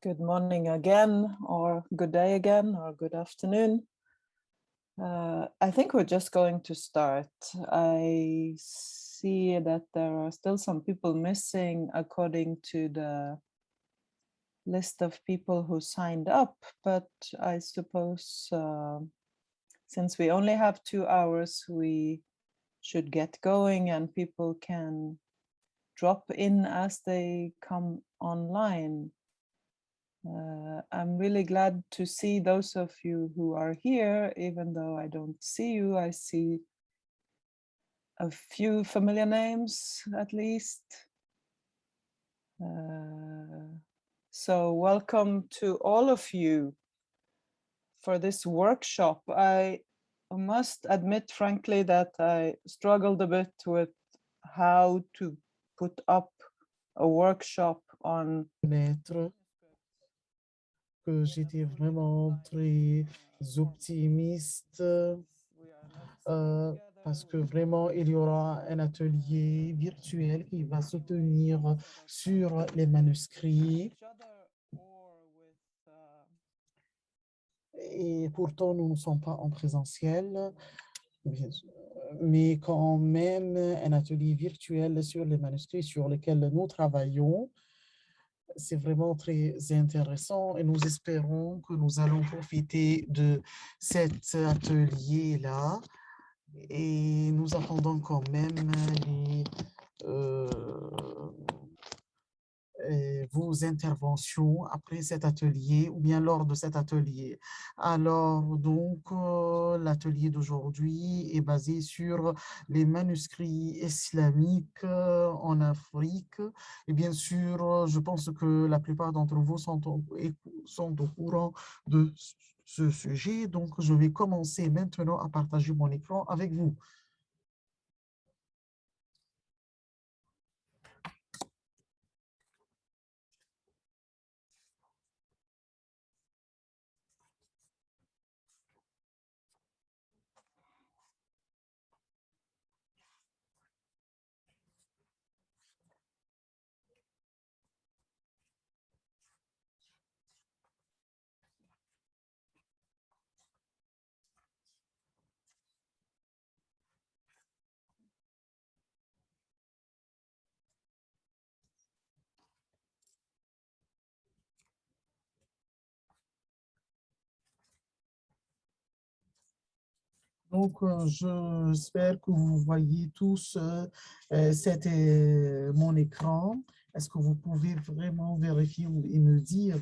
Good morning again, or good day again, or good afternoon. I think we're just going to start. I see that there are still some people missing according to the list of people who signed up, but I suppose since we only have 2 hours, we should get going and people can drop in as they come online. I'm really glad to see those of you who are here, even though I don't see you. I see a few familiar names, at least. So welcome to all of you for this workshop. I must admit, frankly, that I struggled a bit with how to put up a workshop on que j'étais vraiment très optimiste parce que vraiment il y aura un atelier virtuel qui va se tenir sur les manuscrits. Et pourtant, nous ne sommes pas en présentiel, mais quand même un atelier virtuel sur les manuscrits sur lesquels nous travaillons. C'est vraiment très intéressant et nous espérons que nous allons profiter de cet atelier-là et nous attendons quand même vos interventions après cet atelier ou bien lors de cet atelier. Alors, donc, l'atelier d'aujourd'hui est basé sur les manuscrits islamiques en Afrique. Et bien sûr, je pense que la plupart d'entre vous sont au courant de ce sujet. Donc, je vais commencer maintenant à partager mon écran avec vous. Donc, j'espère que vous voyez tous mon écran. Est-ce que vous pouvez vraiment vérifier et me dire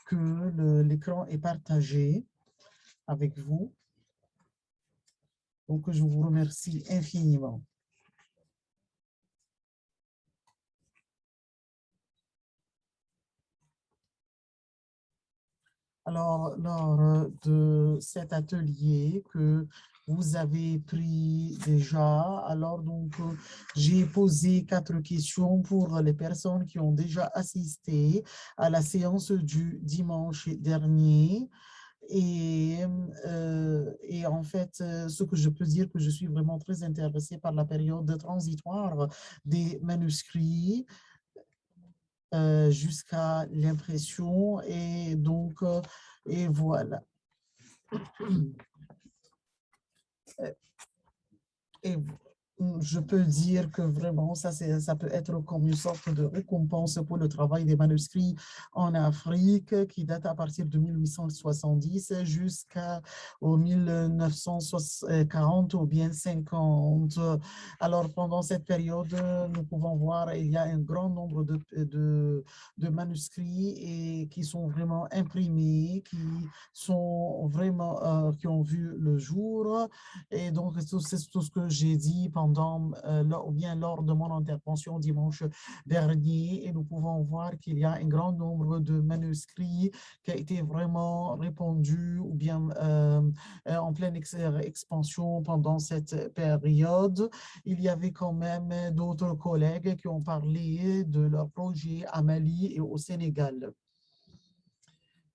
que l'écran est partagé avec vous? Donc, je vous remercie infiniment. Alors, lors de cet atelier que vous avez pris déjà, alors donc j'ai posé 4 questions pour les personnes qui ont déjà assisté à la séance du dimanche dernier. Et en fait, ce que je peux dire, que je suis vraiment très intéressée par la période transitoire des manuscrits jusqu'à l'impression. Et donc, et voilà. Et je peux dire que vraiment, ça peut être comme une sorte de récompense pour le travail des manuscrits en Afrique qui date à partir de 1870 jusqu'au 1940 ou bien 50. Alors, pendant cette période, nous pouvons voir il y a un grand nombre de manuscrits et qui sont vraiment imprimés, qui sont vraiment, qui ont vu le jour. Et donc, c'est tout ce que j'ai dit pendant ou bien lors de mon intervention dimanche dernier. Et nous pouvons voir qu'il y a un grand nombre de manuscrits qui a été vraiment répandu ou bien en pleine expansion pendant cette période. Il y avait quand même d'autres collègues qui ont parlé de leur projet à Mali et au Sénégal.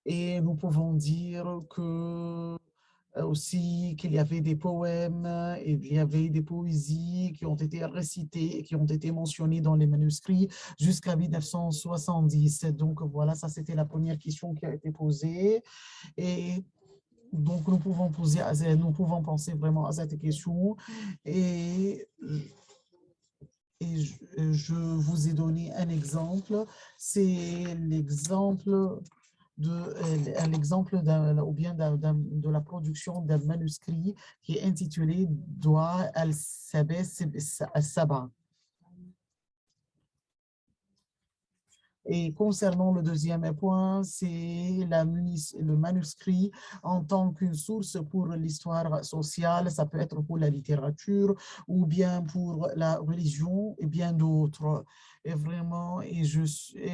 Et nous pouvons dire que aussi qu'il y avait des poèmes, et il y avait des poésies qui ont été récitées et qui ont été mentionnées dans les manuscrits jusqu'à 1970. Donc voilà, ça c'était la première question qui a été posée. Et donc nous pouvons penser vraiment à cette question. Et je vous ai donné un exemple, c'est l'exemple ou bien de la production d'un manuscrit qui est intitulé Doa al-Saba. Et concernant le deuxième point, c'est le manuscrit en tant qu'une source pour l'histoire sociale, ça peut être pour la littérature ou bien pour la religion et bien d'autres. Et vraiment, et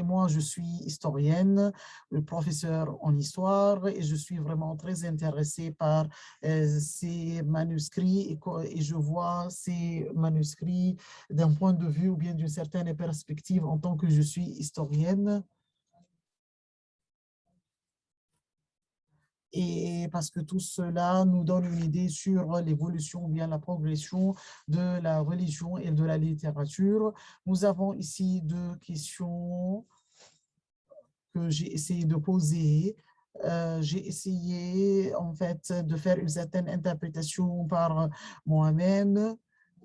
moi, je suis historienne, professeur en histoire, et je suis vraiment très intéressée par ces manuscrits et je vois ces manuscrits d'un point de vue ou bien d'une certaine perspective en tant que je suis historienne. Et parce que tout cela nous donne une idée sur l'évolution ou bien la progression de la religion et de la littérature. Nous avons ici deux questions que j'ai essayé de poser. J'ai essayé en fait de faire une certaine interprétation par moi-même.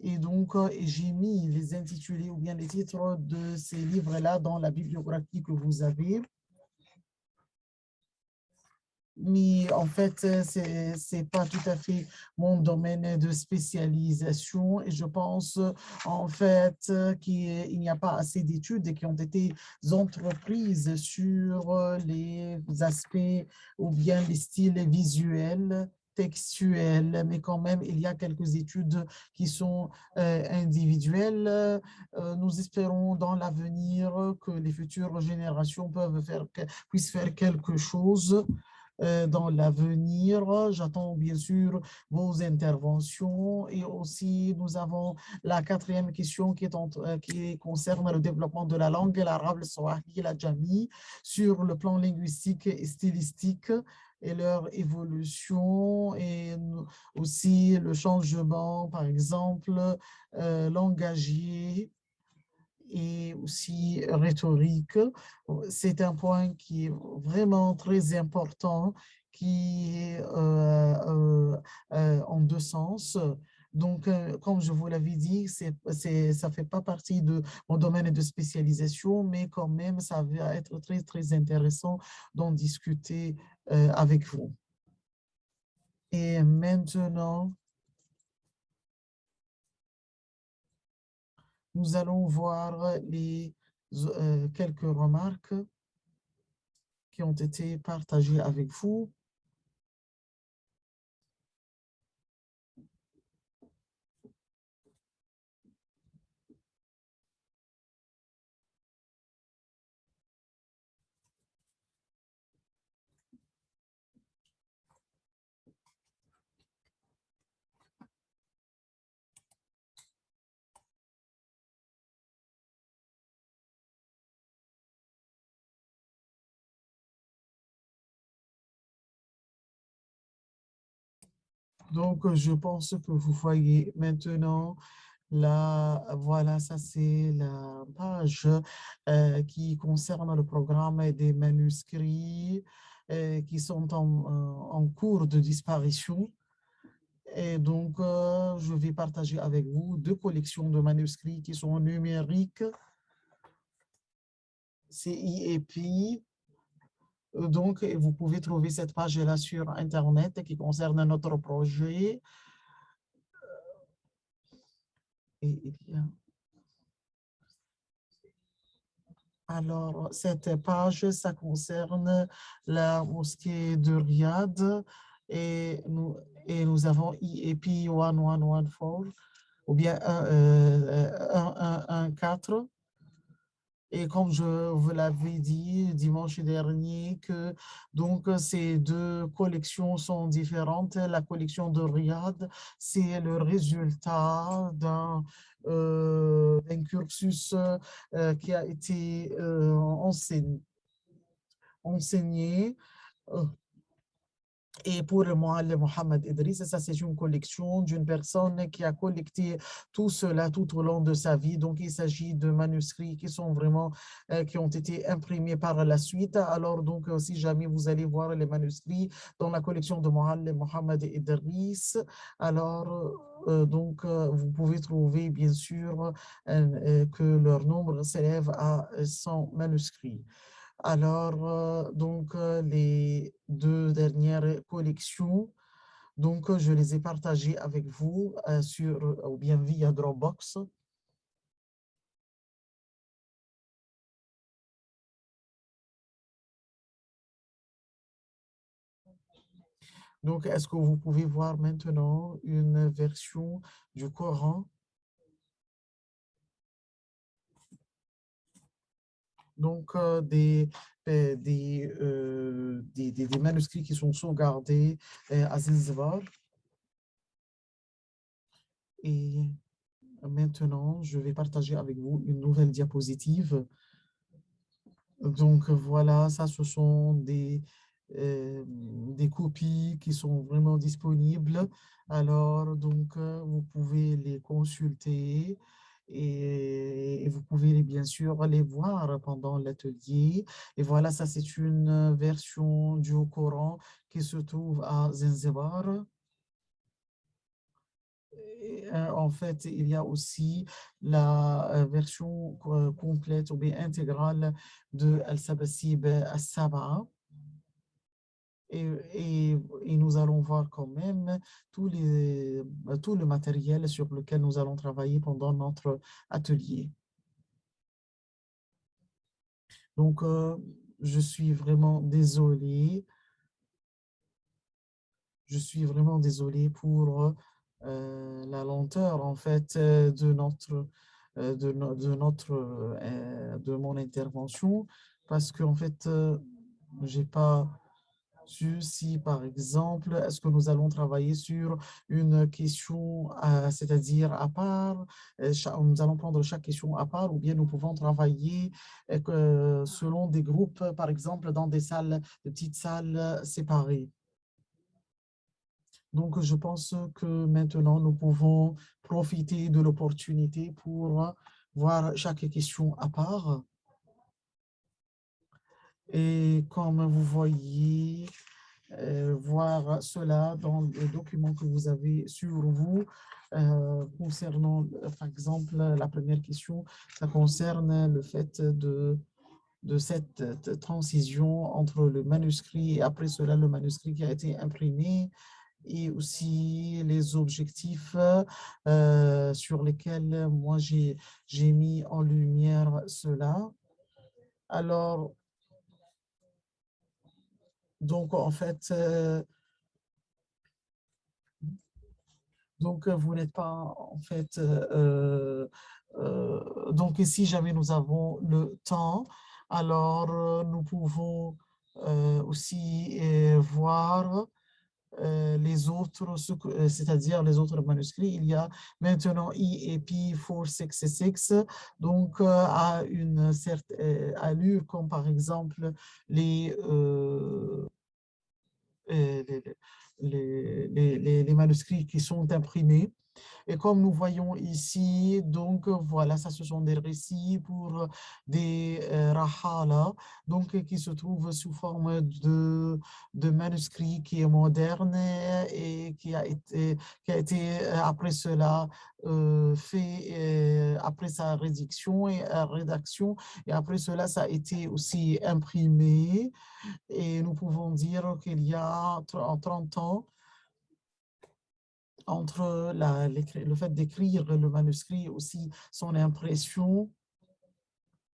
Et donc, j'ai mis les intitulés ou bien les titres de ces livres-là dans la bibliographie que vous avez. Mais en fait, c'est pas tout à fait mon domaine de spécialisation et je pense en fait qu'il n'y a pas assez d'études qui ont été entreprises sur les aspects ou bien les styles visuels textuels, mais quand même, il y a quelques études qui sont individuelles. Nous espérons dans l'avenir que les futures générations puissent faire quelque chose dans l'avenir. J'attends bien sûr vos interventions et aussi nous avons la quatrième question qui concerne le développement de la langue, l'arabe, le swahili, la jami, sur le plan linguistique et stylistique et leur évolution et aussi le changement, par exemple, langagier et aussi rhétorique. C'est un point qui est vraiment très important, qui est en deux sens. Donc, comme je vous l'avais dit, ça ne fait pas partie de mon domaine de spécialisation, mais quand même, ça va être très, très intéressant d'en discuter avec vous. Et maintenant, nous allons voir quelques remarques qui ont été partagées avec vous. Donc, je pense que vous voyez maintenant, là, voilà, ça c'est la page qui concerne le programme des manuscrits qui sont en cours de disparition. Et donc, je vais partager avec vous deux collections de manuscrits qui sont numériques, CIEP. Donc, vous pouvez trouver cette page-là sur Internet qui concerne notre projet. Alors, cette page, ça concerne la mosquée de Riyad et nous avons IEP 1114 ou bien 1114. Et comme je vous l'avais dit dimanche dernier, que donc ces deux collections sont différentes. La collection de Riyad, c'est le résultat d'un cursus qui a été enseigné Et pour le Mouallim Mohamed Idriss, ça c'est une collection d'une personne qui a collecté tout cela tout au long de sa vie. Donc il s'agit de manuscrits qui sont vraiment, qui ont été imprimés par la suite. Alors donc si jamais vous allez voir les manuscrits dans la collection de Mouallim Mohamed Idriss, alors vous pouvez trouver bien sûr que leur nombre s'élève à 100 manuscrits. Alors, les deux dernières collections, je les ai partagées avec vous ou bien via Dropbox. Donc, est-ce que vous pouvez voir maintenant une version du Coran? Donc, des manuscrits qui sont sauvegardés à Zanzibar. Et maintenant, je vais partager avec vous une nouvelle diapositive. Donc voilà, ça, ce sont des copies qui sont vraiment disponibles. Alors, vous pouvez les consulter et vous pouvez bien sûr les voir pendant l'atelier. Et voilà, ça, c'est une version du Coran qui se trouve à Zanzibar. En fait, il y a aussi la version complète ou bien intégrale de Al-Sabasib As-Sab'a. Et nous allons voir quand même tout le matériel sur lequel nous allons travailler pendant notre atelier. Donc, je suis vraiment désolé. Je suis vraiment désolé pour la lenteur en fait de mon intervention parce que en fait j'ai pas su si par exemple est-ce que nous allons travailler sur une question c'est-à-dire à part nous allons prendre chaque question à part ou bien nous pouvons travailler selon des groupes par exemple dans des petites salles séparées. Donc, je pense que maintenant, nous pouvons profiter de l'opportunité pour voir chaque question à part. Et comme vous voyez, voir cela dans les documents que vous avez sur vous, concernant, par exemple, la première question, ça concerne le fait de cette transition entre le manuscrit et après cela, le manuscrit qui a été imprimé et aussi les objectifs sur lesquels moi j'ai mis en lumière cela. Alors, donc en fait, vous n'êtes pas en fait, donc si jamais nous avons le temps, alors nous pouvons aussi voir les autres, c'est-à-dire les autres manuscrits. Il y a maintenant EAP 466, donc à une certaine allure, comme par exemple les, les, les manuscrits qui sont imprimés. Et comme nous voyons ici, donc voilà, ça ce sont des récits pour des rahala, donc qui se trouvent sous forme de manuscrit qui est moderne et qui a été après cela fait après sa rédaction et après cela ça a été aussi imprimé et nous pouvons dire qu'il y a en 30 ans entre le fait d'écrire le manuscrit aussi son impression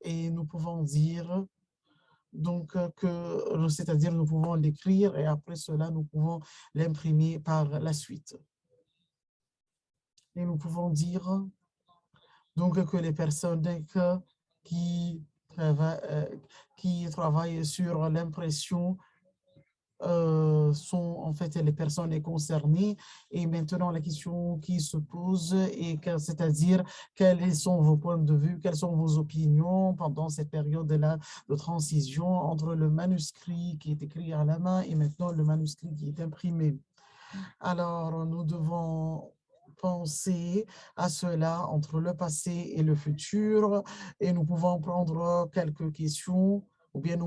et nous pouvons dire donc que c'est-à-dire nous pouvons l'écrire et après cela nous pouvons l'imprimer par la suite et nous pouvons dire donc que les personnes qui travaillent, qui travaillent sur l'impression sont en fait les personnes concernées. Et maintenant, la question qui se pose c'est-à-dire quels sont vos points de vue, quelles sont vos opinions pendant cette période-là de transition entre le manuscrit qui est écrit à la main et maintenant le manuscrit qui est imprimé. Alors, nous devons penser à cela entre le passé et le futur et nous pouvons prendre quelques questions ou bien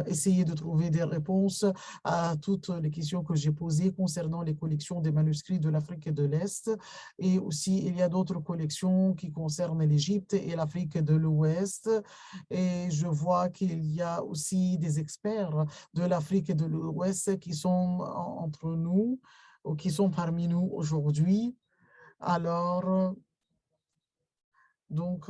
essayer de trouver des réponses à toutes les questions que j'ai posées concernant les collections des manuscrits de l'Afrique de l'Est. Et aussi, il y a d'autres collections qui concernent l'Égypte et l'Afrique de l'Ouest. Et je vois qu'il y a aussi des experts de l'Afrique de l'Ouest qui sont entre nous ou qui sont parmi nous aujourd'hui. Alors, donc,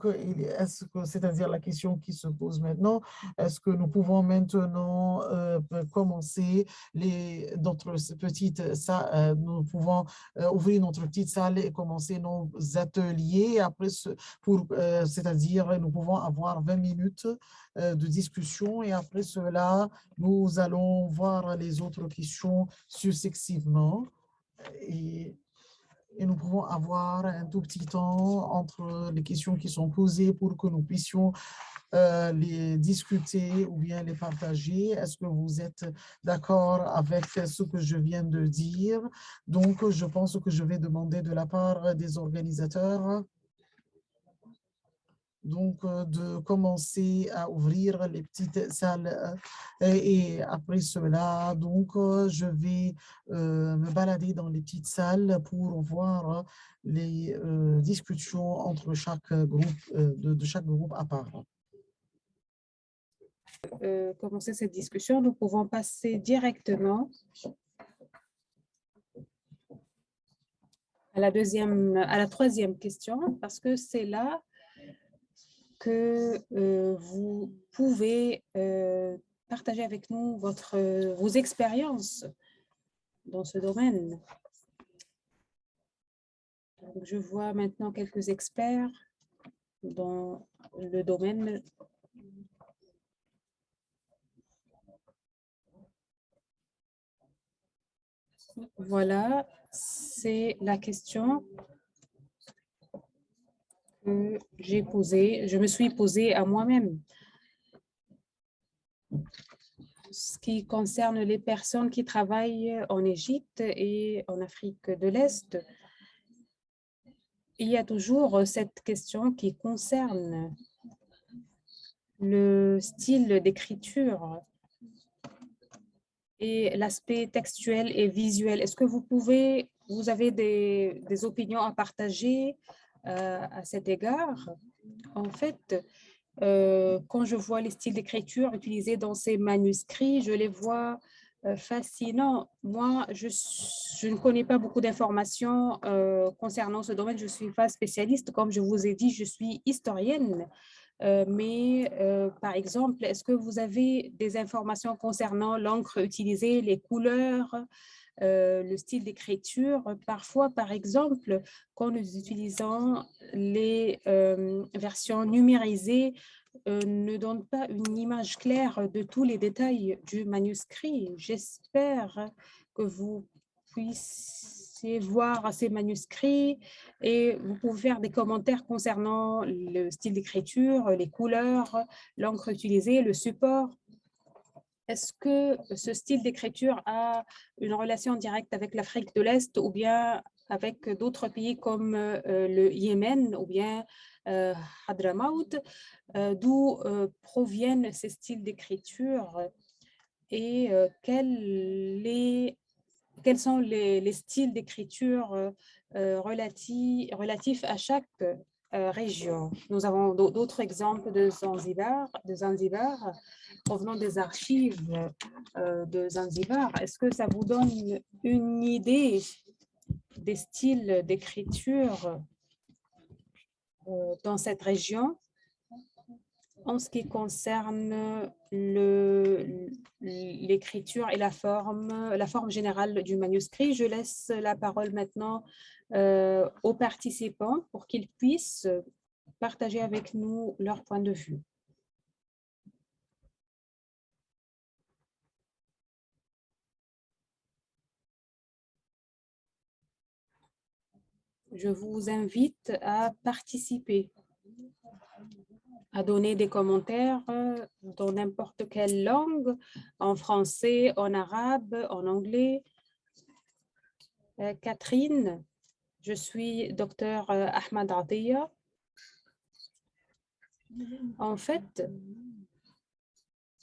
est-ce que, c'est-à-dire la question qui se pose maintenant, est-ce que nous pouvons maintenant commencer nous pouvons ouvrir notre petite salle et commencer nos ateliers après c'est-à-dire nous pouvons avoir 20 minutes de discussion et après cela, nous allons voir les autres questions successivement. Et nous pouvons avoir un tout petit temps entre les questions qui sont posées pour que nous puissions les discuter ou bien les partager. Est-ce que vous êtes d'accord avec ce que je viens de dire? Donc, je pense que je vais demander de la part des organisateurs de commencer à ouvrir les petites salles et après cela, je vais me balader dans les petites salles pour voir les discussions entre chaque groupe, de chaque groupe à part. Commencer cette discussion, nous pouvons passer directement à la troisième question, parce que c'est là que vous pouvez partager avec nous vos expériences dans ce domaine. Donc, je vois maintenant quelques experts dans le domaine. Voilà, c'est la question que je me suis posée à moi-même. Ce qui concerne les personnes qui travaillent en Égypte et en Afrique de l'Est, il y a toujours cette question qui concerne le style d'écriture et l'aspect textuel et visuel. Est-ce que vous avez des opinions à partager à cet égard? En fait, quand je vois les styles d'écriture utilisés dans ces manuscrits, je les vois fascinants. Moi, je ne connais pas beaucoup d'informations concernant ce domaine. Je ne suis pas spécialiste. Comme je vous ai dit, je suis historienne. Par exemple, est-ce que vous avez des informations concernant l'encre utilisée, les couleurs, le style d'écriture? Parfois, par exemple, quand nous utilisons les versions numérisées, ne donne pas une image claire de tous les détails du manuscrit. J'espère que vous puissiez voir ces manuscrits et vous pouvez faire des commentaires concernant le style d'écriture, les couleurs, l'encre utilisée, le support. Est-ce que ce style d'écriture a une relation directe avec l'Afrique de l'Est ou bien avec d'autres pays comme le Yémen ou bien Hadramaut, d'où proviennent ces styles d'écriture et quels sont les styles d'écriture relatifs à chaque région. Nous avons d'autres exemples de Zanzibar, provenant des archives de Zanzibar. Est-ce que ça vous donne une idée des styles d'écriture dans cette région? En ce qui concerne l'écriture et la forme générale du manuscrit, je laisse la parole maintenant aux participants pour qu'ils puissent partager avec nous leur point de vue. je vous invite à participer, à donner des commentaires dans n'importe quelle langue, en français, en arabe, en anglais. Catherine, je suis docteur Ahmad Atiya. En fait,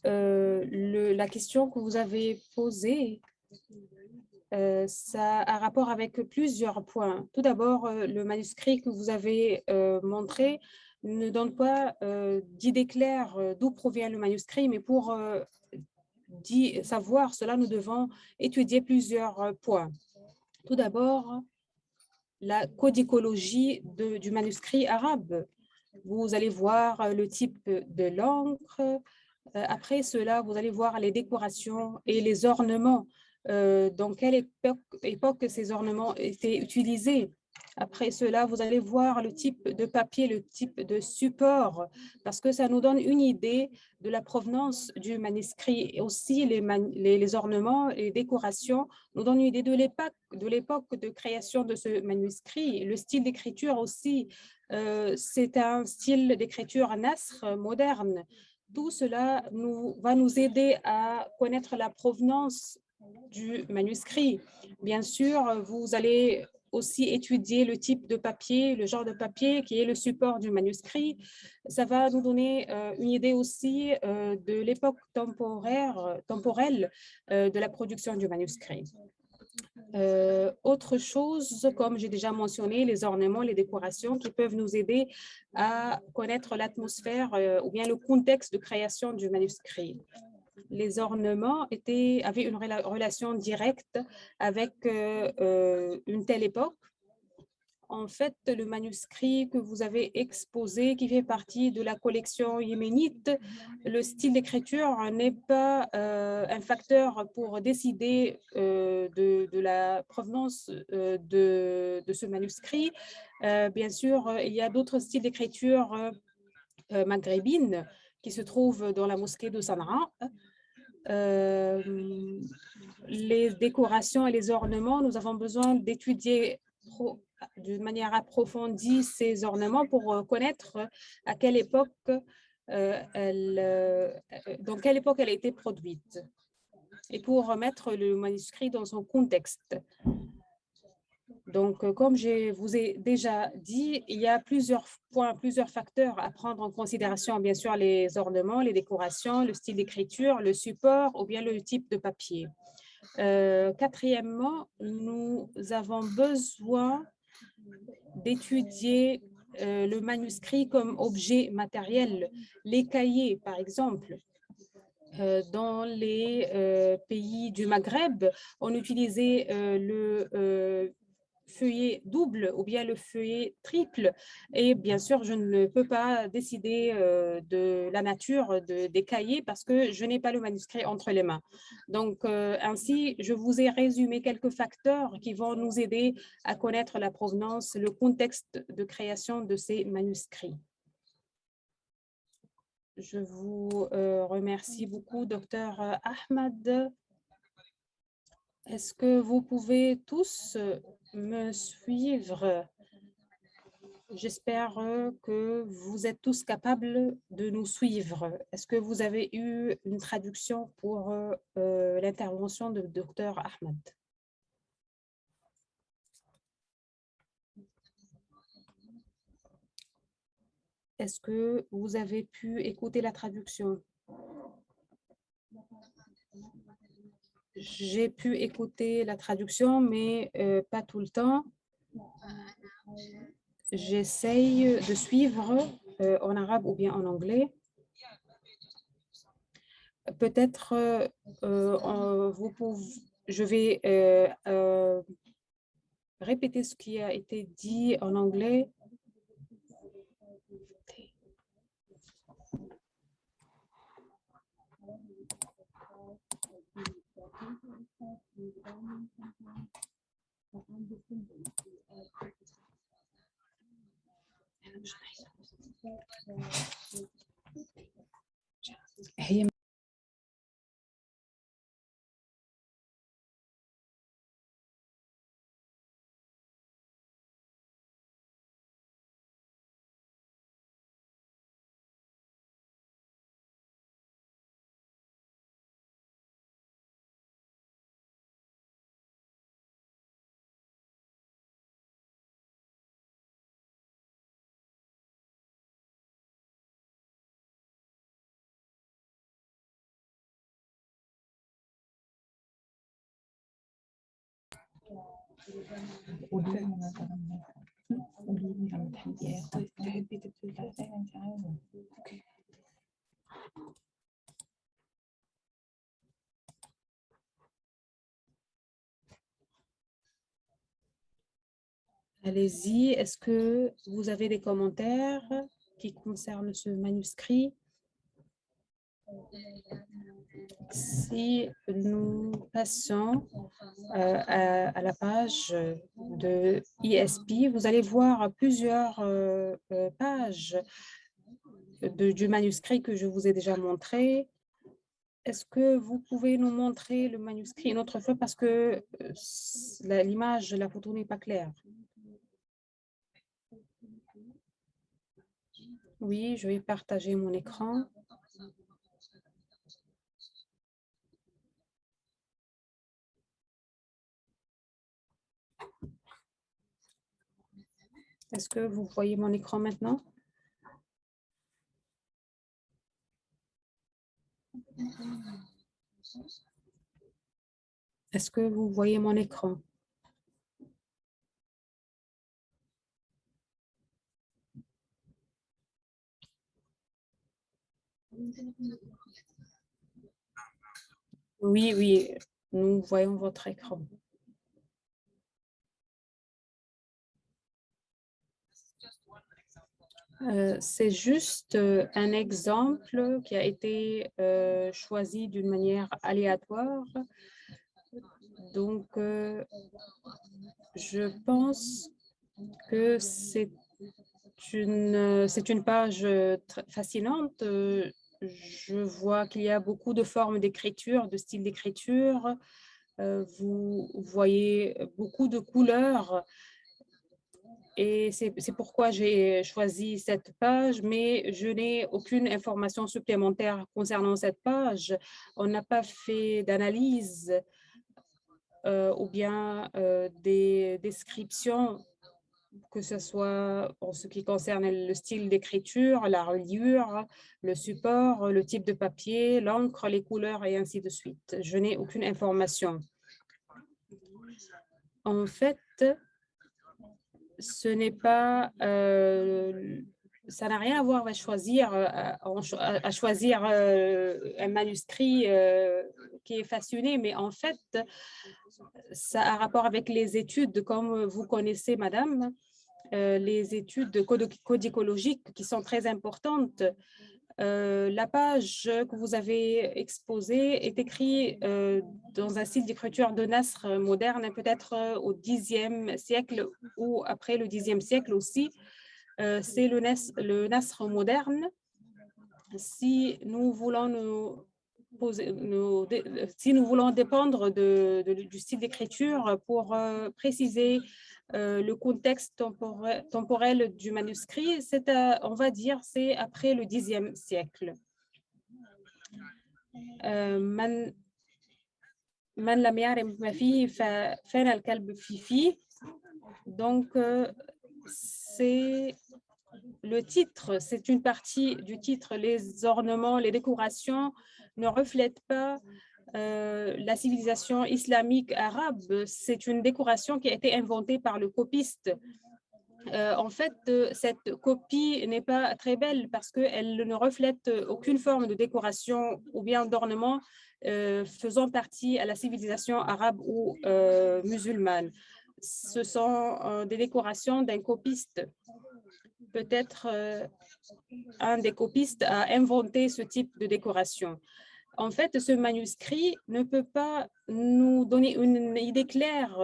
la question que vous avez posée, ça a rapport avec plusieurs points. Tout d'abord, le manuscrit que vous avez montré ne donne pas d'idée claire d'où provient le manuscrit, mais pour savoir cela, nous devons étudier plusieurs points. Tout d'abord, la codicologie du manuscrit arabe. Vous allez voir le type de l'encre. Après cela, vous allez voir les décorations et les ornements. Dans quelle époque ces ornements étaient utilisés. Après cela, vous allez voir le type de papier, le type de support, parce que ça nous donne une idée de la provenance du manuscrit. Et aussi, les ornements, les décorations nous donnent une idée de l'époque de création de ce manuscrit. Le style d'écriture aussi, c'est un style d'écriture nasr moderne. Tout cela va nous aider à connaître la provenance du manuscrit. Bien sûr, vous allez aussi étudier le type de papier, le genre de papier qui est le support du manuscrit. Ça va nous donner une idée aussi de l'époque temporelle de la production du manuscrit. Autre chose, comme j'ai déjà mentionné, les ornements, les décorations qui peuvent nous aider à connaître l'atmosphère ou bien le contexte de création du manuscrit. Les ornements avaient une relation directe avec une telle époque. En fait, le manuscrit que vous avez exposé, qui fait partie de la collection yéménite, le style d'écriture n'est pas un facteur pour décider de la provenance de ce manuscrit. Bien sûr, il y a d'autres styles d'écriture maghrébines qui se trouvent dans la mosquée de Sanaa. Les décorations et les ornements, nous avons besoin d'étudier d'une manière approfondie ces ornements pour connaître à quelle époque dans quelle époque elle a été produite et pour remettre le manuscrit dans son contexte. Donc, comme je vous ai déjà dit, il y a plusieurs points, plusieurs facteurs à prendre en considération. Bien sûr, les ornements, les décorations, le style d'écriture, le support ou bien le type de papier. Quatrièmement, nous avons besoin d'étudier le manuscrit comme objet matériel. Les cahiers, par exemple. Dans les pays du Maghreb, on utilisait le feuillet double ou bien le feuillet triple. Et bien sûr, je ne peux pas décider de la nature des cahiers parce que je n'ai pas le manuscrit entre les mains. Donc, ainsi, je vous ai résumé quelques facteurs qui vont nous aider à connaître la provenance, le contexte de création de ces manuscrits. Je vous remercie beaucoup, Dr Ahmad. Est-ce que vous pouvez tous me suivre? J'espère que vous êtes tous capables de nous suivre. Est-ce que vous avez eu une traduction pour l'intervention de Dr Ahmad? Est-ce que vous avez pu écouter la traduction? J'ai pu écouter la traduction, mais pas tout le temps. J'essaye de suivre en arabe ou bien en anglais. Peut-être je vais répéter ce qui a été dit en anglais. هي Allez-y, est-ce que vous avez des commentaires qui concernent ce manuscrit? Si nous passons à la page de ISP, vous allez voir plusieurs pages du manuscrit que je vous ai déjà montré. Est-ce que vous pouvez nous montrer le manuscrit une autre fois parce que l'image, la photo n'est pas claire? Oui, je vais partager mon écran. Est-ce que vous voyez mon écran maintenant? Est-ce que vous voyez mon écran? Oui, oui, nous voyons votre écran. C'est juste un exemple qui a été choisi d'une manière aléatoire. Donc, je pense que c'est une page très fascinante. Je vois qu'il y a beaucoup de formes d'écriture, de styles d'écriture. Vous voyez beaucoup de couleurs. Et c'est pourquoi j'ai choisi cette page, mais je n'ai aucune information supplémentaire concernant cette page. On n'a pas fait d'analyse ou bien des descriptions, que ce soit en ce qui concerne le style d'écriture, la reliure, le support, le type de papier, l'encre, les couleurs et ainsi de suite. Je n'ai aucune information. En fait, ce n'est pas, ça n'a rien à voir avec choisir, à choisir un manuscrit qui est façonné, mais en fait, ça a rapport avec les études, comme vous connaissez, madame, les études codicologiques qui sont très importantes. La page que vous avez exposée est écrite dans un style d'écriture de Nasr moderne, peut-être au Xe siècle ou après le Xe siècle aussi. C'est le Nasr moderne. Si nous voulons si nous voulons dépendre du style d'écriture pour préciser le contexte temporel du manuscrit, on va dire, c'est après le Xe siècle. Donc, c'est le titre, c'est une partie du titre. Les ornements, les décorations ne reflètent pas la civilisation islamique arabe. C'est une décoration qui a été inventée par le copiste. En fait, cette copie n'est pas très belle parce qu'elle ne reflète aucune forme de décoration ou bien d'ornement faisant partie à la civilisation arabe ou musulmane. Ce sont des décorations d'un copiste. Peut-être un des copistes a inventé ce type de décoration. En fait, ce manuscrit ne peut pas nous donner une idée claire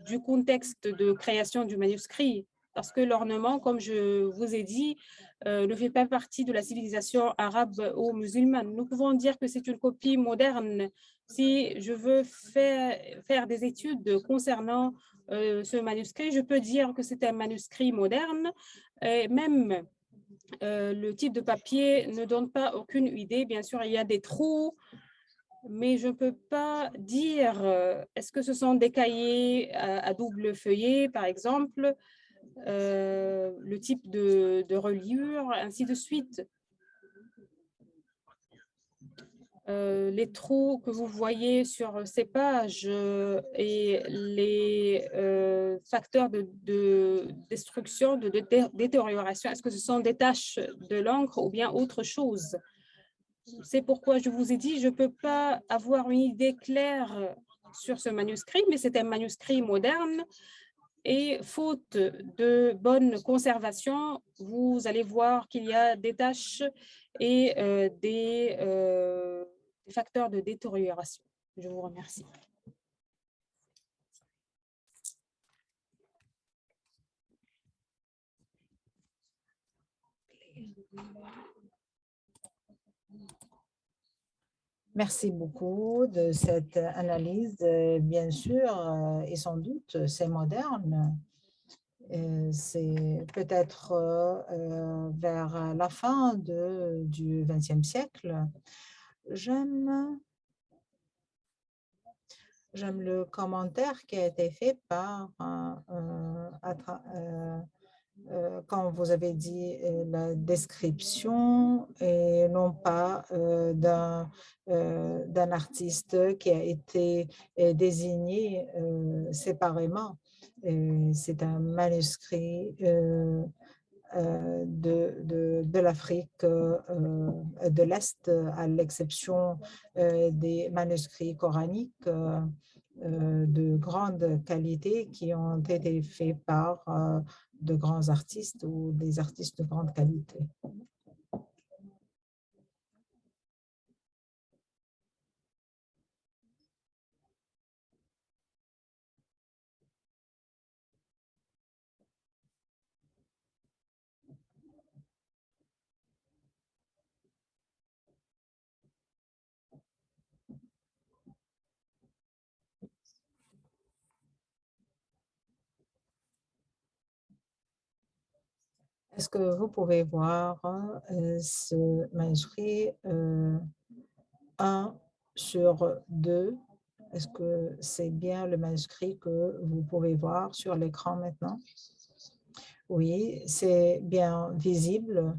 du contexte de création du manuscrit, parce que l'ornement, comme je vous ai dit, ne fait pas partie de la civilisation arabe ou musulmane. Nous pouvons dire que c'est une copie moderne. Si je veux faire des études concernant ce manuscrit, je peux dire que c'est un manuscrit moderne. Et même le type de papier ne donne pas aucune idée. Bien sûr, il y a des trous, mais je ne peux pas dire est-ce que ce sont des cahiers à double feuillet, par exemple, le type de reliure, ainsi de suite. les trous que vous voyez sur ces pages et les facteurs de destruction, de détérioration, est-ce que ce sont des taches de l'encre ou bien autre chose? C'est pourquoi je vous ai dit, je ne peux pas avoir une idée claire sur ce manuscrit, mais c'est un manuscrit moderne et faute de bonne conservation, vous allez voir qu'il y a des taches et des facteurs de détérioration. Je vous remercie. Merci beaucoup de cette analyse. Bien sûr, et sans doute, c'est moderne. C'est peut-être vers la fin du XXe siècle. J'aime le commentaire qui a été fait par quand vous avez dit la description et non pas d'un artiste qui a été désigné séparément. C'est un manuscrit de l'Afrique de l'Est, à l'exception des manuscrits coraniques de grande qualité qui ont été faits par de grands artistes ou des artistes de grande qualité. Est-ce que vous pouvez voir ce manuscrit 1 sur 2? Est-ce que c'est bien le manuscrit que vous pouvez voir sur l'écran maintenant? Oui, c'est bien visible.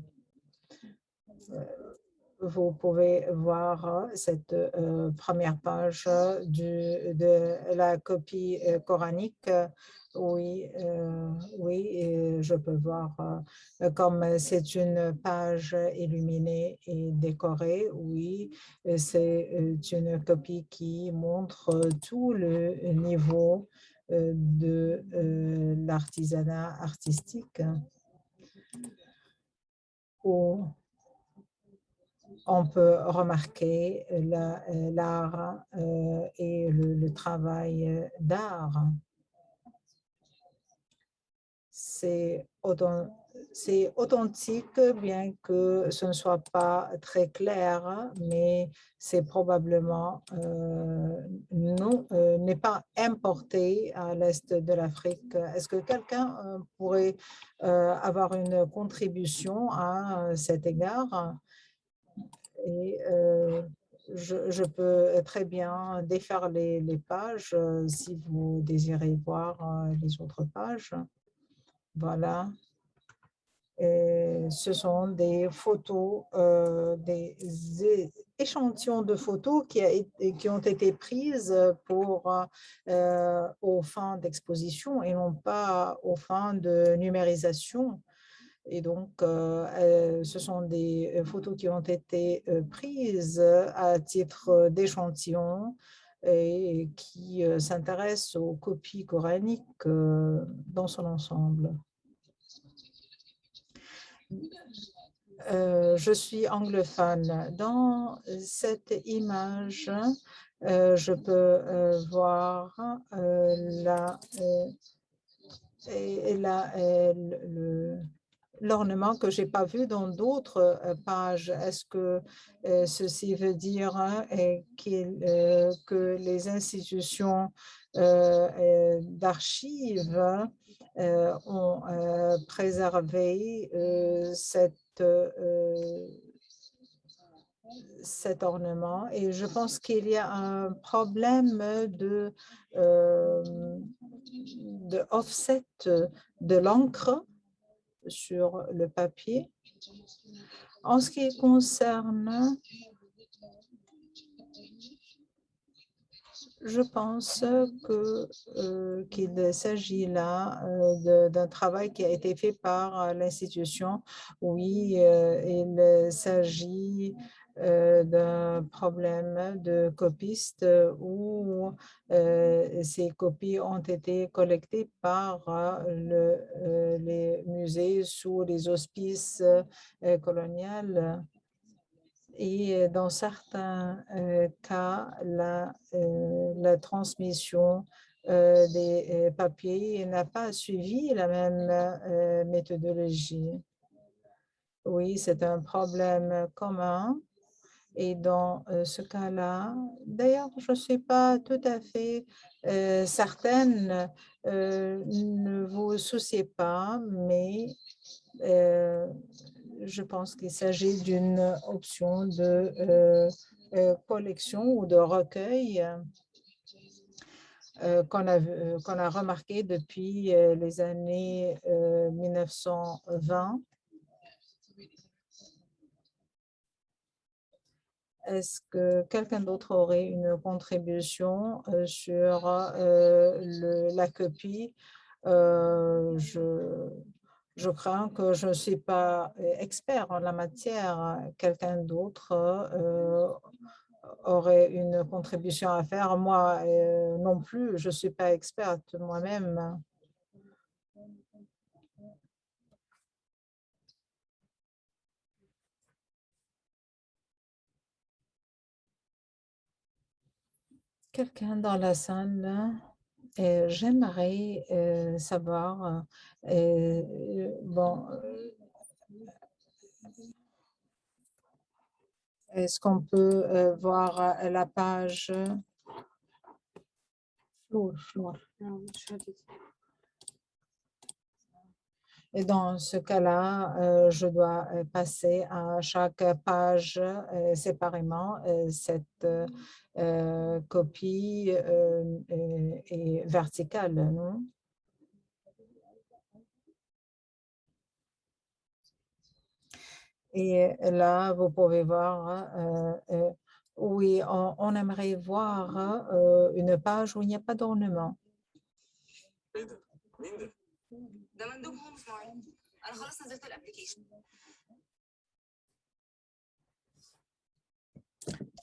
Vous pouvez voir cette première page de la copie coranique. Oui, oui, je peux voir comme c'est une page illuminée et décorée. Oui, c'est une copie qui montre tout le niveau de l'artisanat artistique. Où on peut remarquer l'art et le travail d'art. C'est authentique, bien que ce ne soit pas très clair, mais c'est probablement n'est pas importé à l'est de l'Afrique. Est-ce que quelqu'un pourrait avoir une contribution à cet égard? Et je peux très bien défaire les pages si vous désirez voir les autres pages. Voilà. Et ce sont des photos, des échantillons de photos qui ont été prises aux fins d'exposition et non pas aux fins de numérisation. Et donc, ce sont des photos qui ont été prises à titre d'échantillon et qui s'intéressent aux copies coraniques dans son ensemble. Je suis anglophone. Dans cette image, je peux voir l'ornement que je n'ai pas vu dans d'autres pages. Est-ce que ceci veut dire que les institutions d'archives ont préservé cet ornement? Et je pense qu'il y a un problème de offset de l'encre sur le papier. En ce qui concerne Je pense qu'il s'agit là d'un travail qui a été fait par l'institution. Oui, il s'agit d'un problème de copistes où ces copies ont été collectées par les musées sous les auspices coloniales. Et dans certains cas, la transmission des papiers n'a pas suivi la même méthodologie. Oui, c'est un problème commun. Et dans ce cas-là, d'ailleurs, je ne suis pas tout à fait certaine, ne vous souciez pas, mais je pense qu'il s'agit d'une option de collection ou de recueil qu'on a remarqué depuis les années 1920. Est-ce que quelqu'un d'autre aurait une contribution sur la copie? Je crains que je ne suis pas expert en la matière. Quelqu'un d'autre aurait une contribution à faire. Moi non plus, je ne suis pas experte moi-même. Quelqu'un dans la salle? J'aimerais savoir, bon, est-ce qu'on peut voir la page? Et dans ce cas-là, je dois passer à chaque page séparément. Cette copie est verticale, non? Et là, vous pouvez voir, oui, on aimerait voir une page où il n'y a pas d'ornement.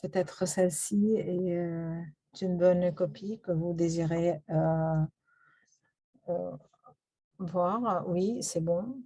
Peut-être celle-ci est une bonne copie que vous désirez voir. Oui, c'est bon.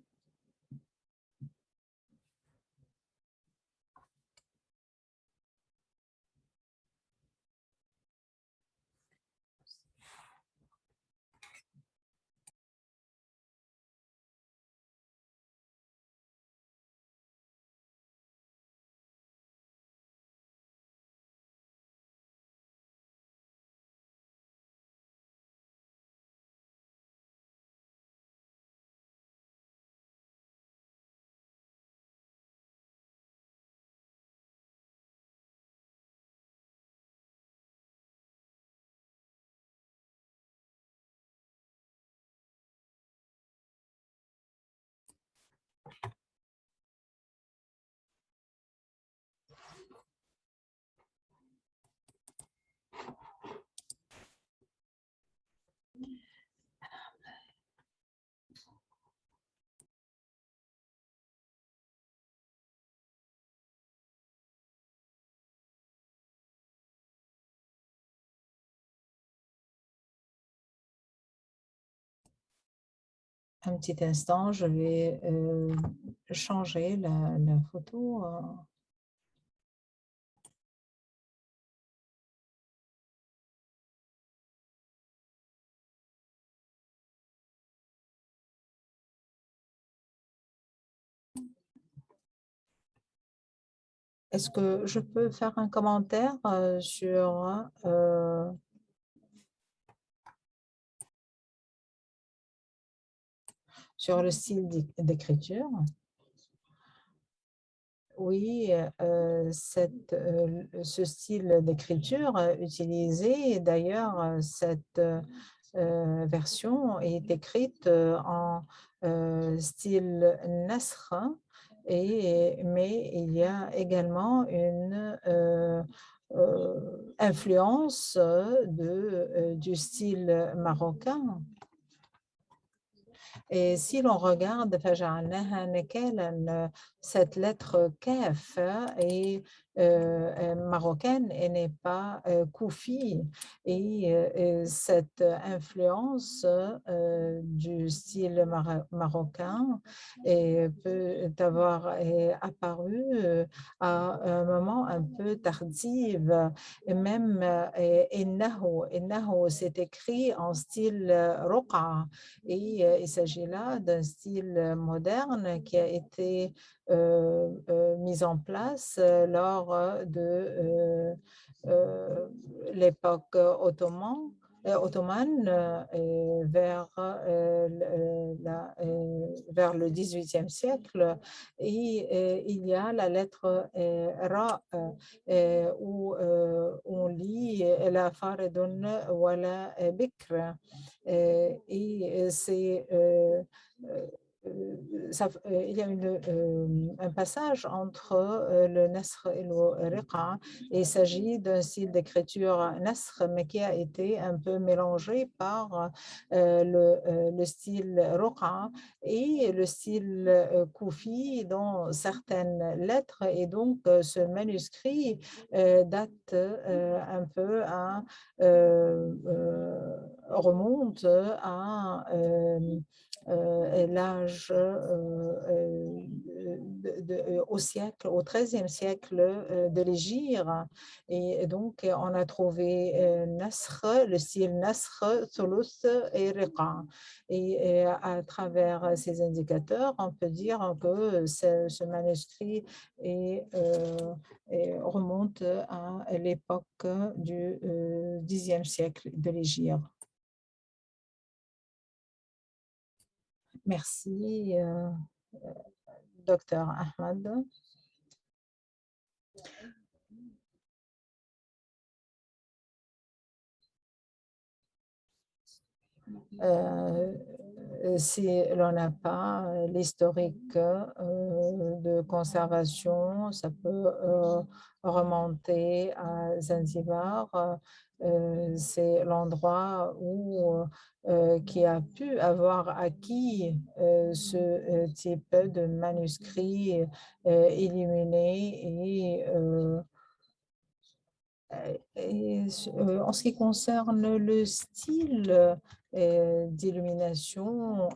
Un petit instant, je vais changer la photo. Est-ce que je peux faire un commentaire sur le style d'écriture? Oui, ce style d'écriture utilisé, d'ailleurs, cette version est écrite en style Nasr, mais il y a également une influence du style marocain. Et si l'on regarde cette lettre kaf est marocaine et n'est pas koufi. Et cette influence du style marocain peut avoir apparu à un moment un peu tardif. Et même Innahu, c'est écrit en style roqa. Et il s'agit là d'un style moderne qui a été mis en place lors de l'époque ottomane vers le XVIIIe siècle. Et il y a la lettre Ra où on lit la faridun wa la bikr. Et c'est il y a un passage entre le nasr et le riqa, et il s'agit d'un style d'écriture nasr, mais qui a été un peu mélangé par le style ruqa et le style koufi dans certaines lettres. Et donc, ce manuscrit date un peu remonte à l'âge au XIIIe siècle de l'Hégire. Et donc, on a trouvé Nasr, le style Nasr, Thuluth et Riqa. Et à travers ces indicateurs, on peut dire que ce manuscrit remonte à l'époque du Xe siècle de l'Hégire. Merci, Dr Ahmad. Si l'on n'a pas l'historique de conservation, ça peut remonter à Zanzibar. C'est l'endroit qui a pu avoir acquis ce type de manuscrit illuminé et en ce qui concerne le style d'illumination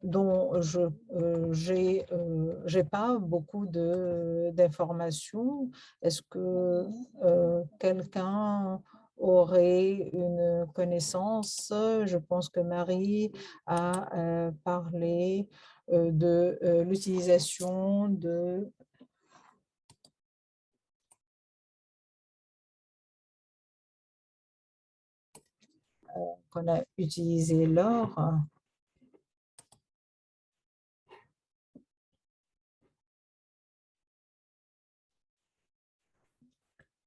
dont j'ai pas beaucoup d'informations, est-ce que quelqu'un aurait une connaissance? Je pense que Marie a parlé de l'utilisation de qu'on a utilisé l'or.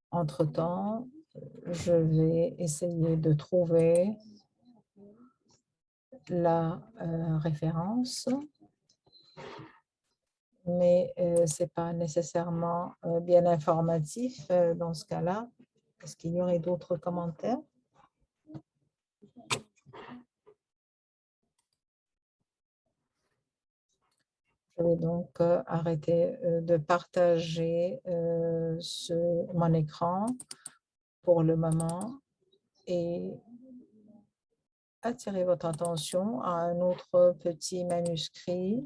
Entre-temps, je vais essayer de trouver la référence, mais ce n'est pas nécessairement bien informatif dans ce cas-là. Est-ce qu'il y aurait d'autres commentaires? Je vais donc arrêter de partager mon écran pour le moment et attirer votre attention à un autre petit manuscrit.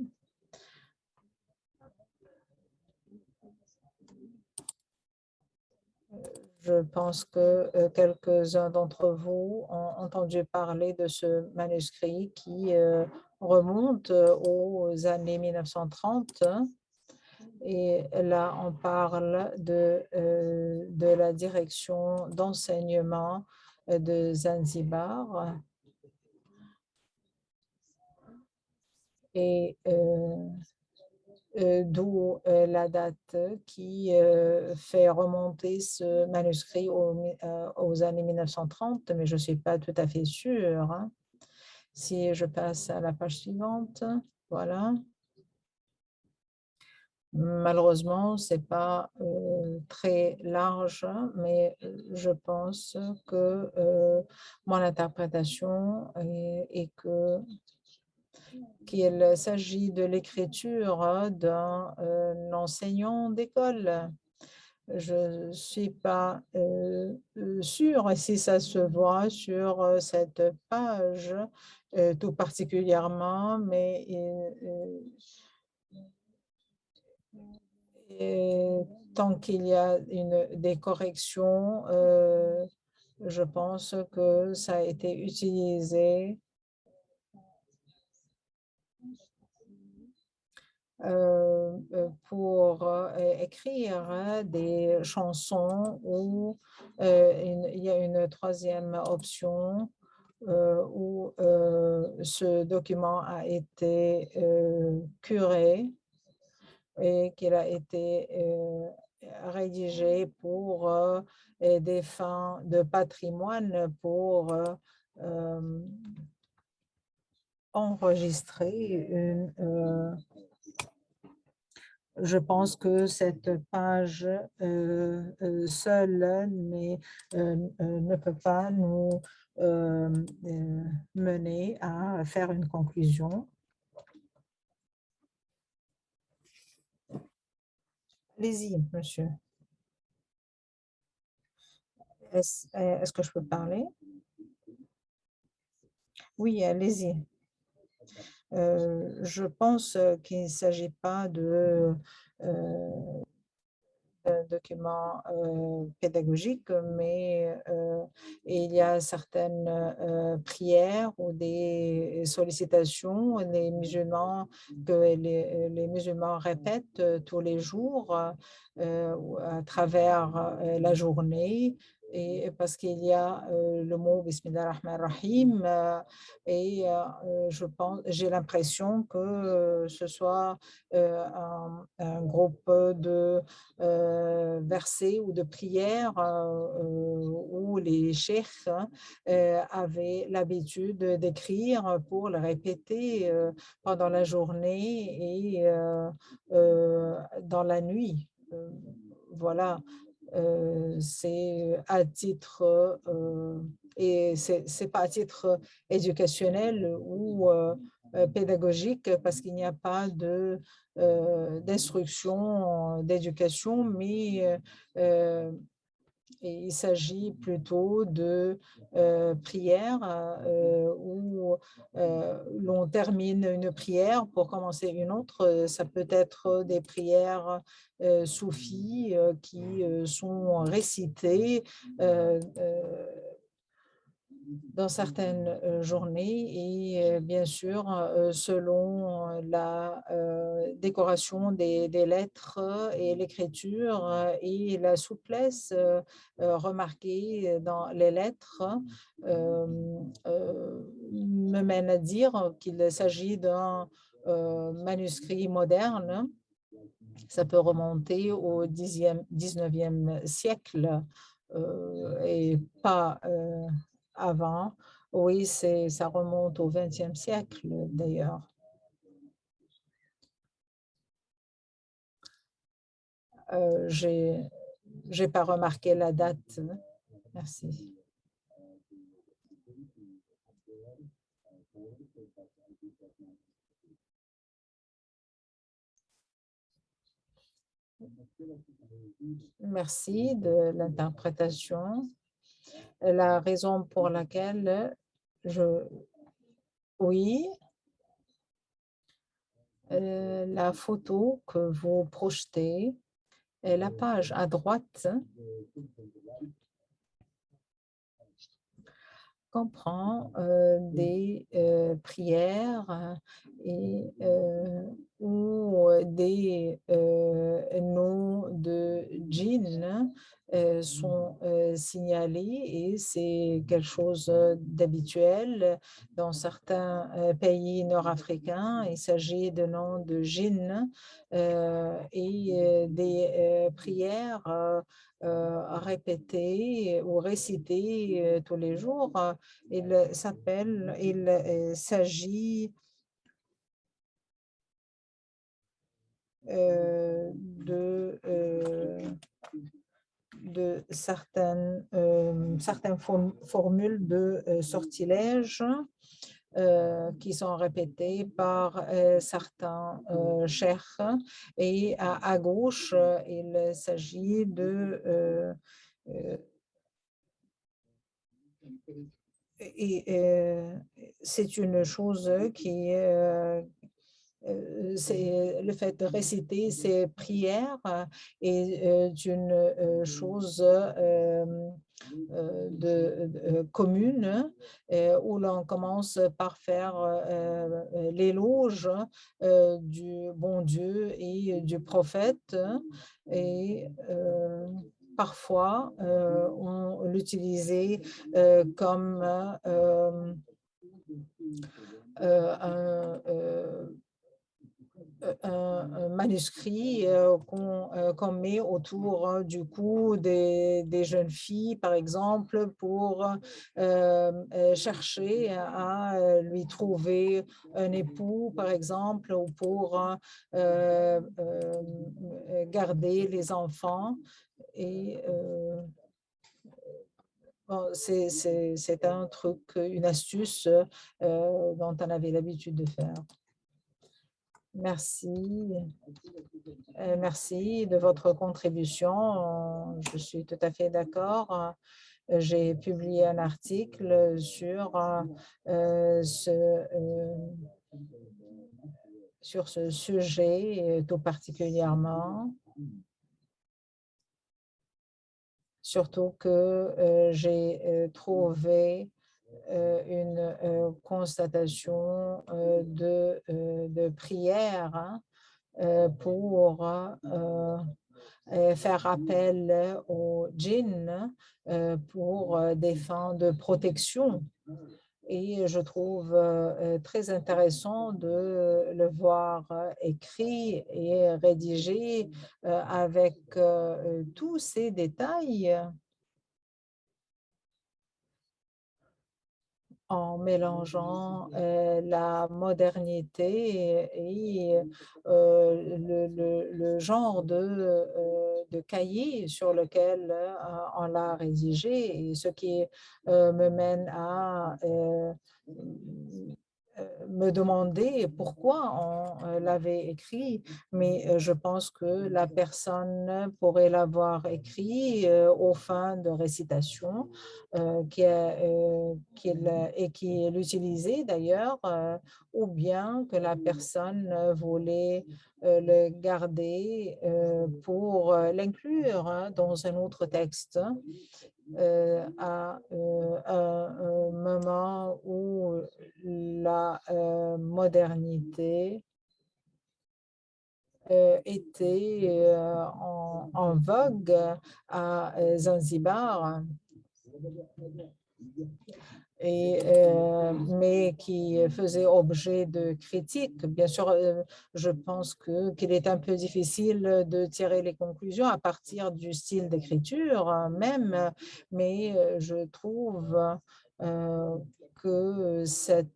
Je pense que quelques-uns d'entre vous ont entendu parler de ce manuscrit qui remonte aux années 1930. Et là, on parle de la direction d'enseignement de Zanzibar. Et d'où la date qui fait remonter ce manuscrit aux années 1930, mais je ne suis pas tout à fait sûre. Hein. Si je passe à la page suivante, voilà. Malheureusement, ce n'est pas très large, mais je pense que mon interprétation est qu'il s'agit de l'écriture d'un enseignant d'école. Je ne suis pas sûre si ça se voit sur cette page tout particulièrement, mais et tant qu'il y a des corrections, je pense que ça a été utilisé pour écrire des chansons où il y a une troisième option où ce document a été curé et qu'il a été rédigé pour des fins de patrimoine, pour enregistrer je pense que cette page seule ne peut pas nous mener à faire une conclusion. Allez-y, monsieur. Est-ce que je peux parler? Oui, allez-y. Je pense qu'il ne s'agit pas de document pédagogique, mais il y a certaines prières ou des sollicitations des musulmans que les musulmans répètent tous les jours à travers la journée. Et parce qu'il y a le mot Bismillah ar-Rahman ar-Rahim et j'ai l'impression que ce soit un groupe de versets ou de prières où les cheikhs avaient l'habitude d'écrire pour le répéter pendant la journée et dans la nuit. Voilà. C'est à titre et c'est pas à titre éducationnel ou pédagogique parce qu'il n'y a pas d'instruction, d'éducation, mais il s'agit plutôt de prières où l'on termine une prière pour commencer une autre. Ça peut être des prières soufis qui sont récitées dans certaines journées et bien sûr selon la décoration des lettres et l'écriture et la souplesse remarquée dans les lettres me mène à dire qu'il s'agit d'un manuscrit moderne. Ça peut remonter au 19e siècle et pas avant. Oui, ça remonte au 20e siècle d'ailleurs. J'ai pas remarqué la date. Merci. Merci de l'interprétation. La raison pour laquelle oui, la photo que vous projetez est la page à droite comprend des prières et, ou des noms de djinns sont signalés et c'est quelque chose d'habituel dans certains pays nord-africains. Il s'agit de noms de djinns et des prières répétées ou récitées tous les jours. Il s'agit de certaines formules de sortilège qui sont répétées par certains cheikhs. Et à gauche, il s'agit de c'est une chose qui c'est le fait de réciter ces prières est une chose commune où l'on commence par faire l'éloge du bon Dieu et du prophète. Et parfois, on l'utilisait comme un manuscrit qu'on met autour du cou des jeunes filles, par exemple, pour chercher à lui trouver un époux, par exemple, ou pour garder les enfants. Et bon, c'est un truc, une astuce dont on avait l'habitude de faire. Merci. Merci de votre contribution. Je suis tout à fait d'accord. J'ai publié un article sur ce sujet tout particulièrement. Surtout que j'ai trouvé une constatation de prière pour faire appel au djinn pour des fins de protection. Et je trouve très intéressant de le voir écrit et rédigé avec tous ces détails, en mélangeant la modernité et le genre de cahier sur lequel on l'a rédigé, et ce qui me mène à me demander pourquoi on l'avait écrit, mais je pense que la personne pourrait l'avoir écrit aux fins de récitation et qui l'utilisait d'ailleurs, ou bien que la personne voulait le garder pour l'inclure dans un autre texte à un moment où la modernité était en vogue à Zanzibar, mais qui faisait objet de critiques. Bien sûr, je pense qu'il est un peu difficile de tirer les conclusions à partir du style d'écriture même, mais je trouve que cette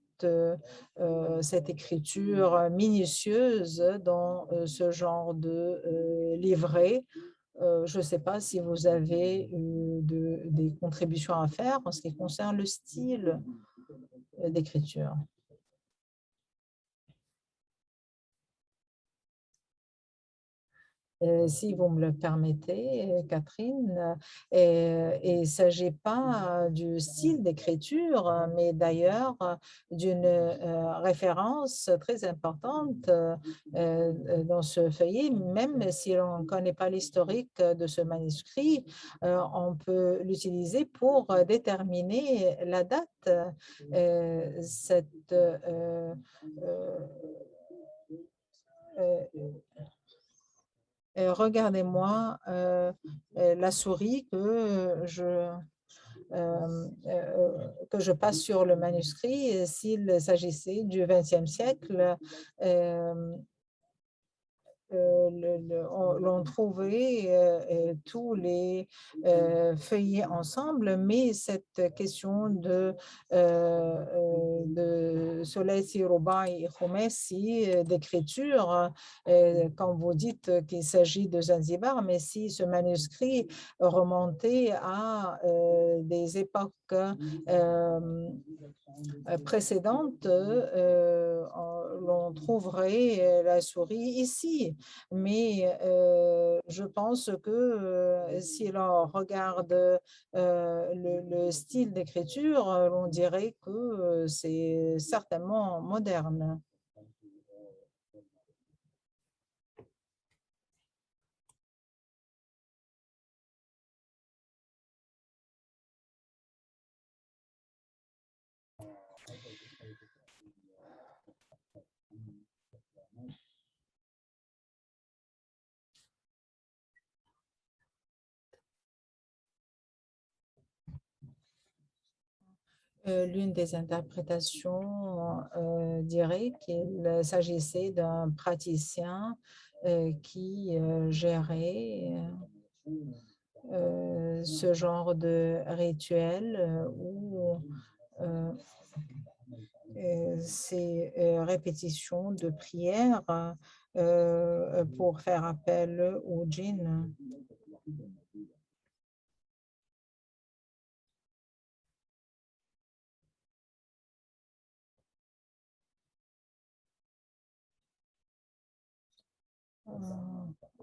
écriture minutieuse dans ce genre de livret. Je ne sais pas si vous avez des contributions à faire en ce qui concerne le style d'écriture. Si vous me le permettez, Catherine, il ne s'agit pas du style d'écriture, mais d'ailleurs d'une référence très importante dans ce feuillet. Même si on ne connaît pas l'historique de ce manuscrit, on peut l'utiliser pour déterminer la date. Regardez-moi la souris que je passe sur le manuscrit. S'il s'agissait du XXe siècle, l'on trouvait tous les feuillets ensemble, mais cette question de Soleil Siroba et Khomessi, d'écriture, quand vous dites qu'il s'agit de Zanzibar, mais si ce manuscrit remontait à des époques précédentes, l'on trouverait la souris ici. Mais je pense que si l'on regarde le style d'écriture, l'on dirait que c'est certainement moderne. L'une des interprétations dirait qu'il s'agissait d'un praticien qui gérait ce genre de rituel où ces répétitions de prières pour faire appel au djinn.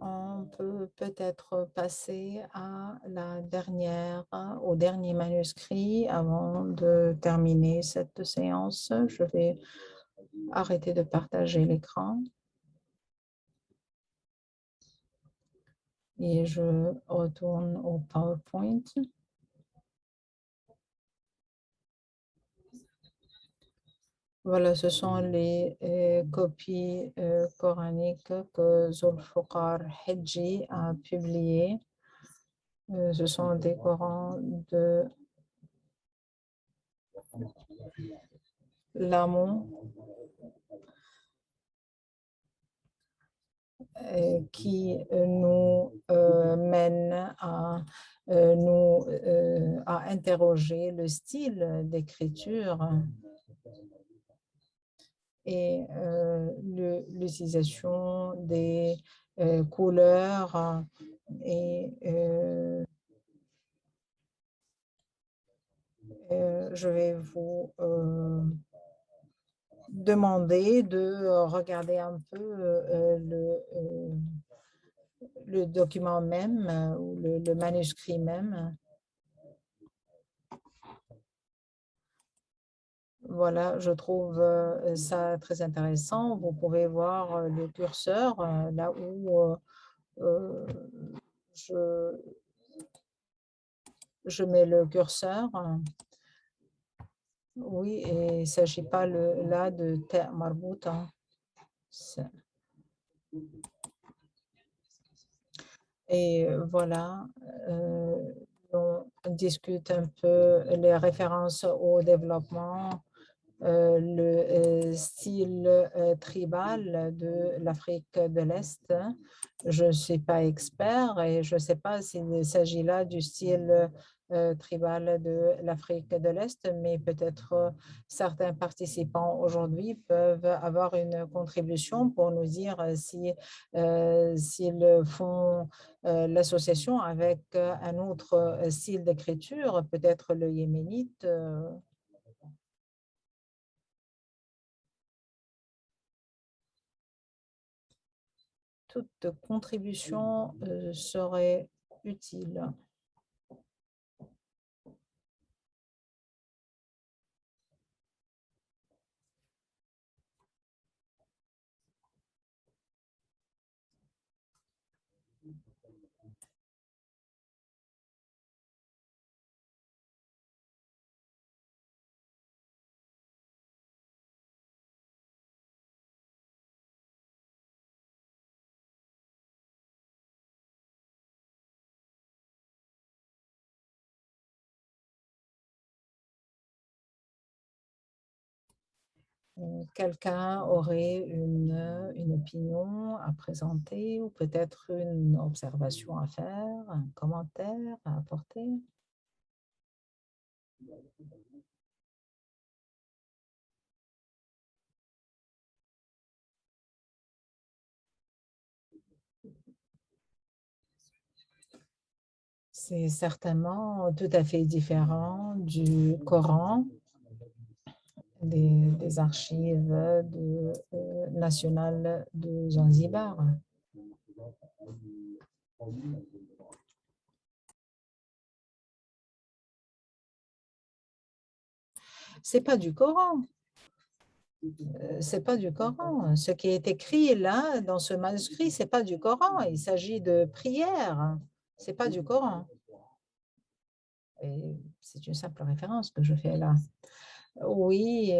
On peut peut-être passer à au dernier manuscrit avant de terminer cette séance. Je vais arrêter de partager l'écran. Et je retourne au PowerPoint. Voilà, ce sont les copies coraniques que Zulfikar Hedji a publiées. Ce sont des Corans de l'Amon qui nous mènent à à interroger le style d'écriture et l'utilisation des couleurs et je vais vous demander de regarder un peu le document même ou le manuscrit même. Voilà, je trouve ça très intéressant. Vous pouvez voir le curseur là où je mets le curseur. Oui, et il ne s'agit pas là de ta marbuta. Et voilà, on discute un peu les références au développement, le style tribal de l'Afrique de l'Est. Je ne suis pas expert et je ne sais pas s'il s'agit là du style tribal de l'Afrique de l'Est, mais peut-être certains participants aujourd'hui peuvent avoir une contribution pour nous dire si s'ils font l'association avec un autre style d'écriture, peut-être le yéménite. Toute contribution serait utile. Quelqu'un aurait une opinion à présenter ou peut-être une observation à faire, un commentaire à apporter? C'est certainement tout à fait différent du Coran, des archives nationales de Zanzibar. C'est pas du Coran. C'est pas du Coran. Ce qui est écrit là dans ce manuscrit, c'est pas du Coran. Il s'agit de prières. C'est pas du Coran. Et c'est une simple référence que je fais là. Oui,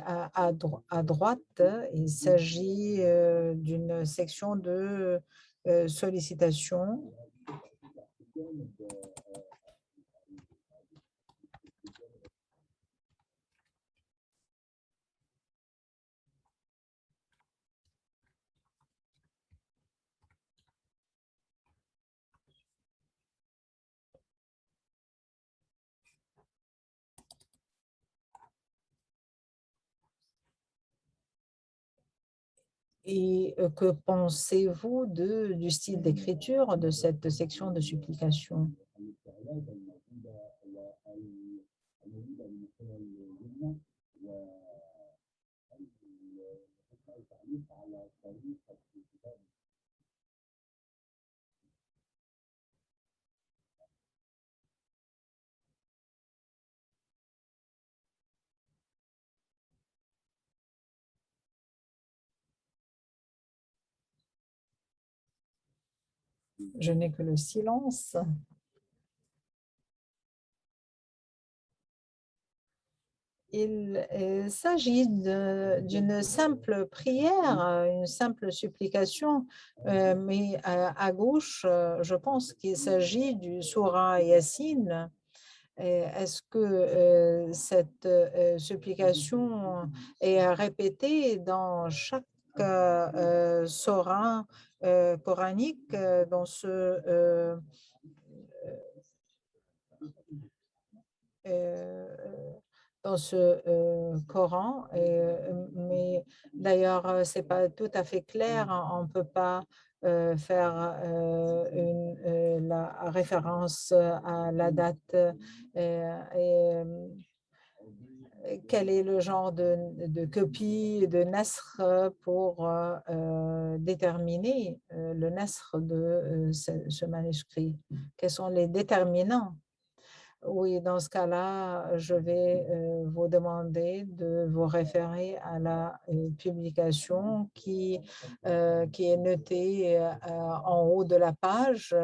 à droite, il s'agit d'une section de sollicitation. Et que pensez-vous du style d'écriture de cette section de supplication? Je n'ai que le silence. Il s'agit d'une simple prière, une simple supplication, mais à gauche, je pense qu'il s'agit du Sourate Yassine. Est-ce que cette supplication est répétée dans chaque sourate coranique dans ce Coran, mais d'ailleurs, ce n'est pas tout à fait clair. On ne peut pas faire la référence à la date quel est le genre de copie de nasr pour déterminer le nasr de ce manuscrit? Quels sont les déterminants? Oui, dans ce cas-là, je vais vous demander de vous référer à la publication qui est notée en haut de la page.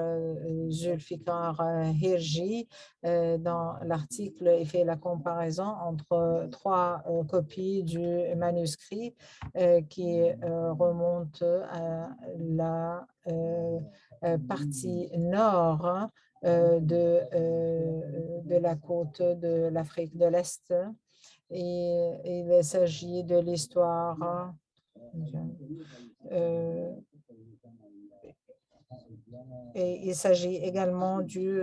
Zulfikar Hirji, dans l'article, il fait la comparaison entre trois copies du manuscrit qui remontent à la partie nord de la côte de l'Afrique de l'Est. Et il s'agit de l'histoire et il s'agit également du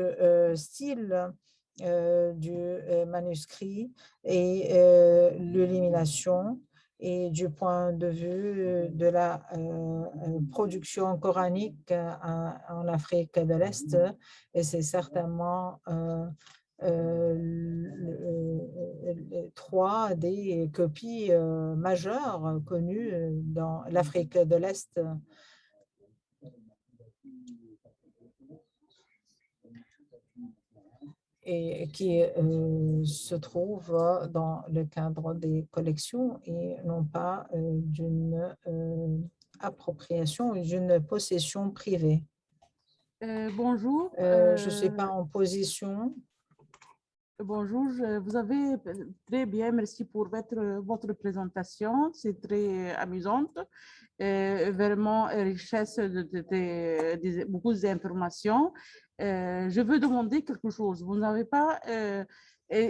style du manuscrit et l'illumination et du point de vue de la production coranique en Afrique de l'Est. Et c'est certainement trois des copies majeures connues dans l'Afrique de l'Est. Et qui se trouvent dans le cadre des collections et non pas d'une appropriation ou d'une possession privée. Bonjour. Je ne suis pas en position. Bonjour, vous avez très bien, merci pour votre présentation, c'est très amusante, vraiment richesse de beaucoup d'informations. je veux demander quelque chose. Vous n'avez pas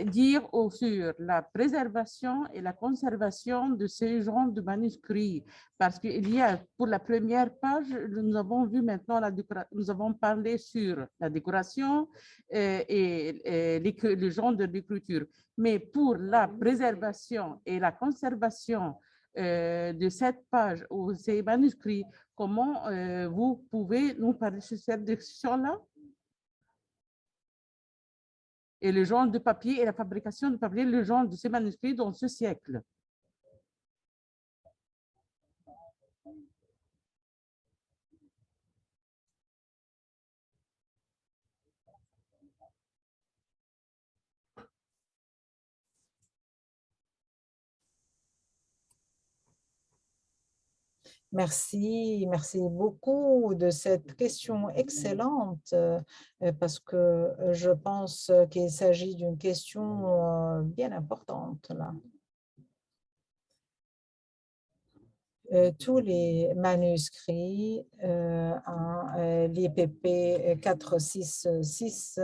dire sur la préservation et la conservation de ces genres de manuscrits, parce qu'il y a, pour la première page, nous avons vu maintenant, nous avons parlé sur la décoration et le genre de l'écriture, mais pour la préservation et la conservation de cette page ou ces manuscrits, comment vous pouvez nous parler sur cette discussion-là? Et le genre de papier et la fabrication de papier, le genre de ces manuscrits dans ce siècle. Merci, merci beaucoup de cette question excellente parce que je pense qu'il s'agit d'une question bien importante là. Tous les manuscrits l'IPP 466,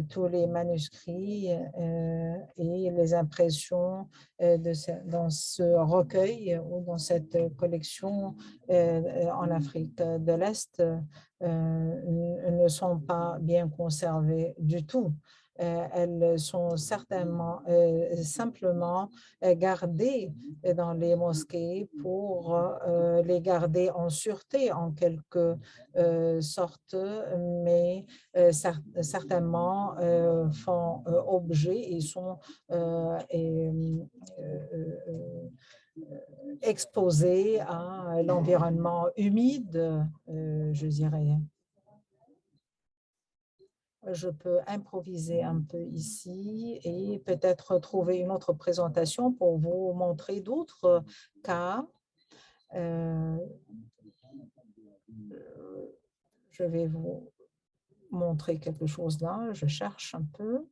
tous les manuscrits et les impressions dans ce recueil ou dans cette collection en Afrique de l'Est ne sont pas bien conservés du tout. Elles sont certainement simplement gardées dans les mosquées pour les garder en sûreté en quelque sorte, mais certainement font objet et sont exposés à l'environnement humide, je dirais. Je peux improviser un peu ici et peut-être trouver une autre présentation pour vous montrer d'autres cas. Je vais vous montrer quelque chose là. Je cherche un peu.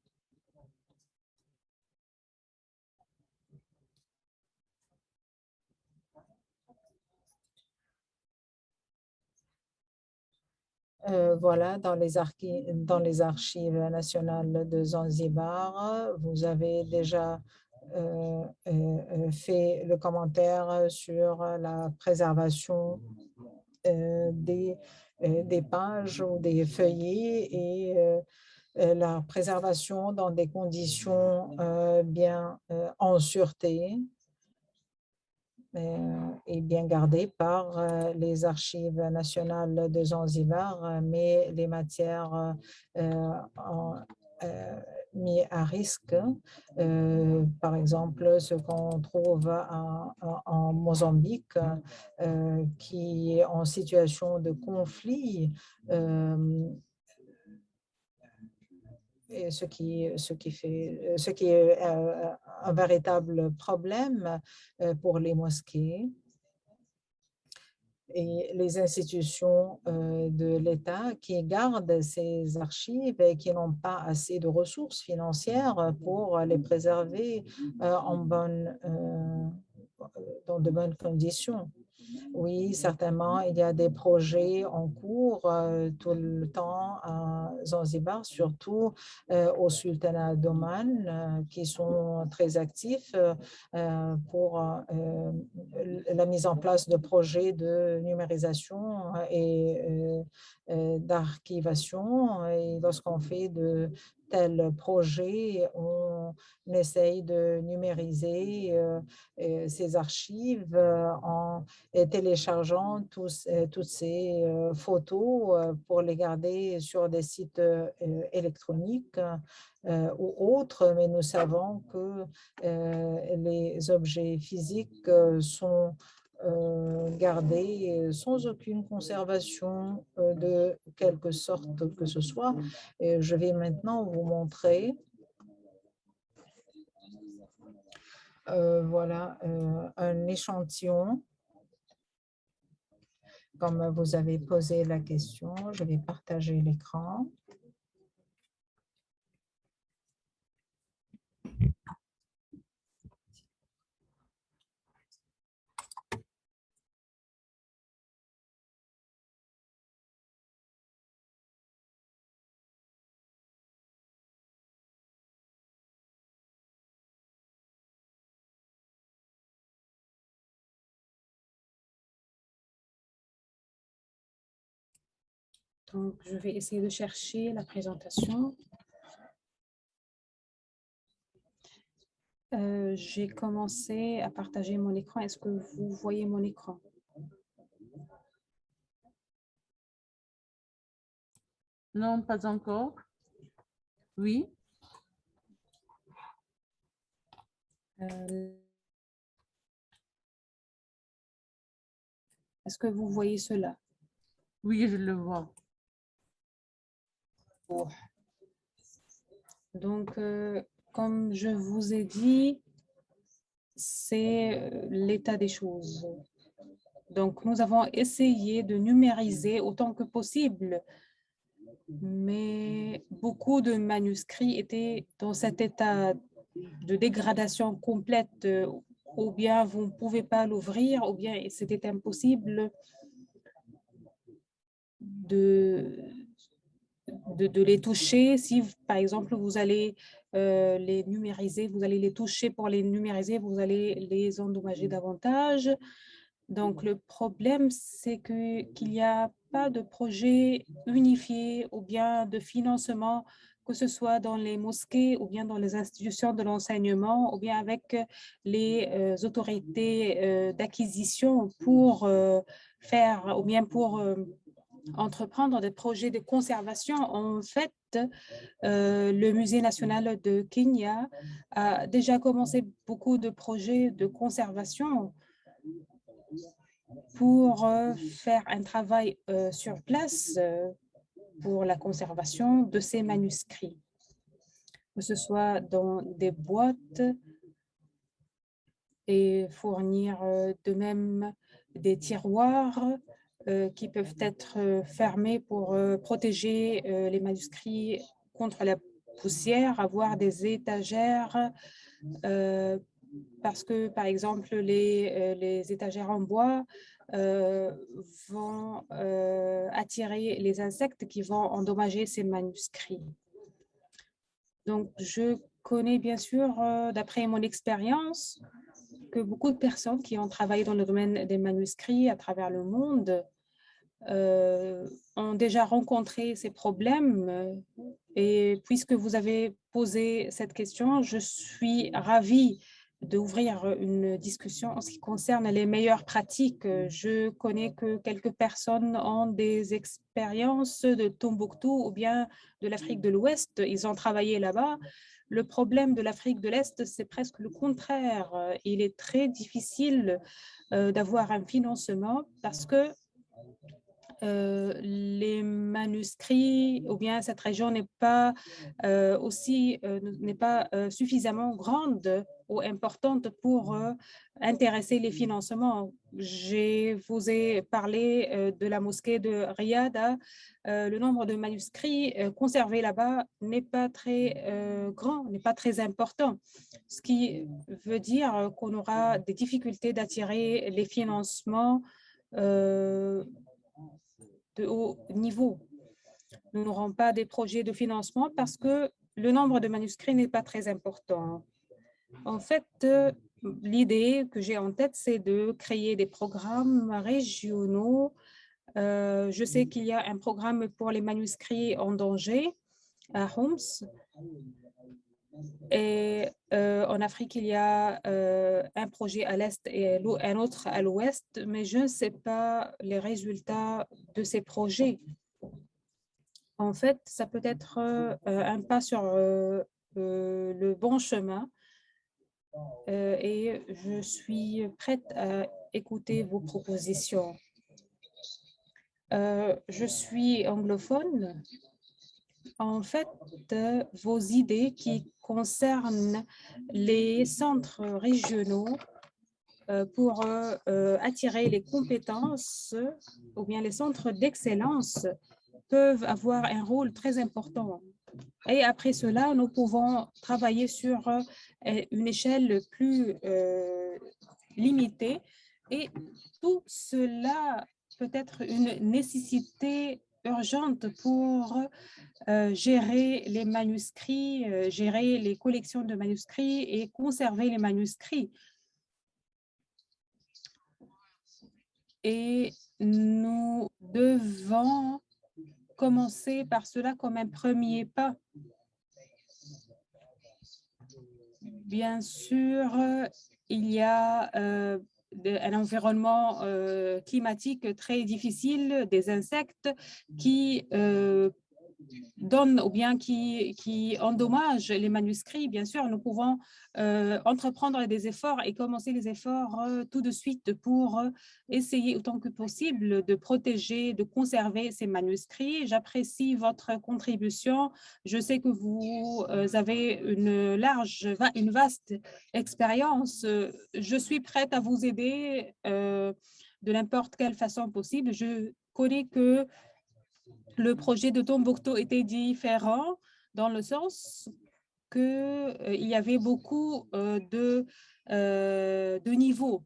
Voilà, dans les archives nationales de Zanzibar, vous avez déjà fait le commentaire sur la préservation des pages ou des feuillets et la préservation dans des conditions bien en sûreté et bien gardée par les archives nationales de Zanzibar, mais les matières mis à risque, par exemple ce qu'on trouve en Mozambique, qui est en situation de conflit, et ce qui est un véritable problème pour les mosquées et les institutions de l'État qui gardent ces archives et qui n'ont pas assez de ressources financières pour les préserver dans de bonnes conditions. Oui, certainement, il y a des projets en cours tout le temps à Zanzibar, surtout au Sultanat d'Oman, qui sont très actifs pour la mise en place de projets de numérisation et d'archivation. Et lorsqu'on fait de tels projets, on essaye de numériser ces archives en téléchargeant toutes ces photos pour les garder sur des sites électroniques ou autres, mais nous savons que les objets physiques sont gardés sans aucune conservation de quelque sorte que ce soit. Et je vais maintenant vous montrer voilà un échantillon. Comme vous avez posé la question, je vais partager l'écran. Donc, je vais essayer de chercher la présentation. J'ai commencé à partager mon écran. Est-ce que vous voyez mon écran? Non, pas encore. Oui. Est-ce que vous voyez cela? Oui, je le vois. Donc, comme je vous ai dit, c'est l'état des choses. Donc, nous avons essayé de numériser autant que possible, mais beaucoup de manuscrits étaient dans cet état de dégradation complète, ou bien vous ne pouvez pas l'ouvrir, ou bien c'était impossible de les toucher. Si, par exemple, vous allez les numériser, vous allez les toucher pour les numériser, vous allez les endommager davantage. Donc, le problème, c'est qu'il n'y a pas de projet unifié ou bien de financement, que ce soit dans les mosquées ou bien dans les institutions de l'enseignement ou bien avec les autorités d'acquisition pour faire ou bien pour entreprendre des projets de conservation. En fait, le Musée national de Kenya a déjà commencé beaucoup de projets de conservation pour faire un travail sur place pour la conservation de ces manuscrits, que ce soit dans des boîtes et fournir de même des tiroirs qui peuvent être fermés pour protéger les manuscrits contre la poussière, avoir des étagères parce que, par exemple, les étagères en bois vont attirer les insectes qui vont endommager ces manuscrits. Donc, je connais bien sûr, d'après mon expérience, que beaucoup de personnes qui ont travaillé dans le domaine des manuscrits à travers le monde ont déjà rencontré ces problèmes. Et puisque vous avez posé cette question, je suis ravie d'ouvrir une discussion en ce qui concerne les meilleures pratiques. Je connais que quelques personnes ont des expériences de Tombouctou ou bien de l'Afrique de l'Ouest. Ils ont travaillé là-bas. Le problème de l'Afrique de l'Est, c'est presque le contraire. Il est très difficile d'avoir un financement parce que les manuscrits ou bien cette région n'est pas suffisamment grande ou importante pour intéresser les financements. Je vous ai parlé de la mosquée de Riyad. Le nombre de manuscrits conservés là-bas n'est pas très grand, n'est pas très important, ce qui veut dire qu'on aura des difficultés d'attirer les financements de haut niveau. Nous n'aurons pas des projets de financement parce que le nombre de manuscrits n'est pas très important. En fait, l'idée que j'ai en tête, c'est de créer des programmes régionaux. Je sais qu'il y a un programme pour les manuscrits en danger à Homs. Et en Afrique, il y a un projet à l'Est et un autre à l'Ouest, mais je ne sais pas les résultats de ces projets. En fait, ça peut être un pas sur le bon chemin et je suis prête à écouter vos propositions. Je suis anglophone. En fait, vos idées qui concernent les centres régionaux pour attirer les compétences ou bien les centres d'excellence peuvent avoir un rôle très important. Et après cela, nous pouvons travailler sur une échelle plus limitée et tout cela peut être une nécessité urgente pour gérer les manuscrits, gérer les collections de manuscrits et conserver les manuscrits. Et nous devons commencer par cela comme un premier pas. Bien sûr, il y a un environnement climatique très difficile, des insectes qui donnent ou bien qui endommagent les manuscrits. Bien sûr, nous pouvons entreprendre des efforts et commencer les efforts tout de suite pour essayer autant que possible de protéger, de conserver ces manuscrits. J'apprécie votre contribution. Je sais que vous avez une vaste expérience. Je suis prête à vous aider de n'importe quelle façon possible. Je connais que le projet de Tombouctou était différent dans le sens qu'il y avait beaucoup de niveaux.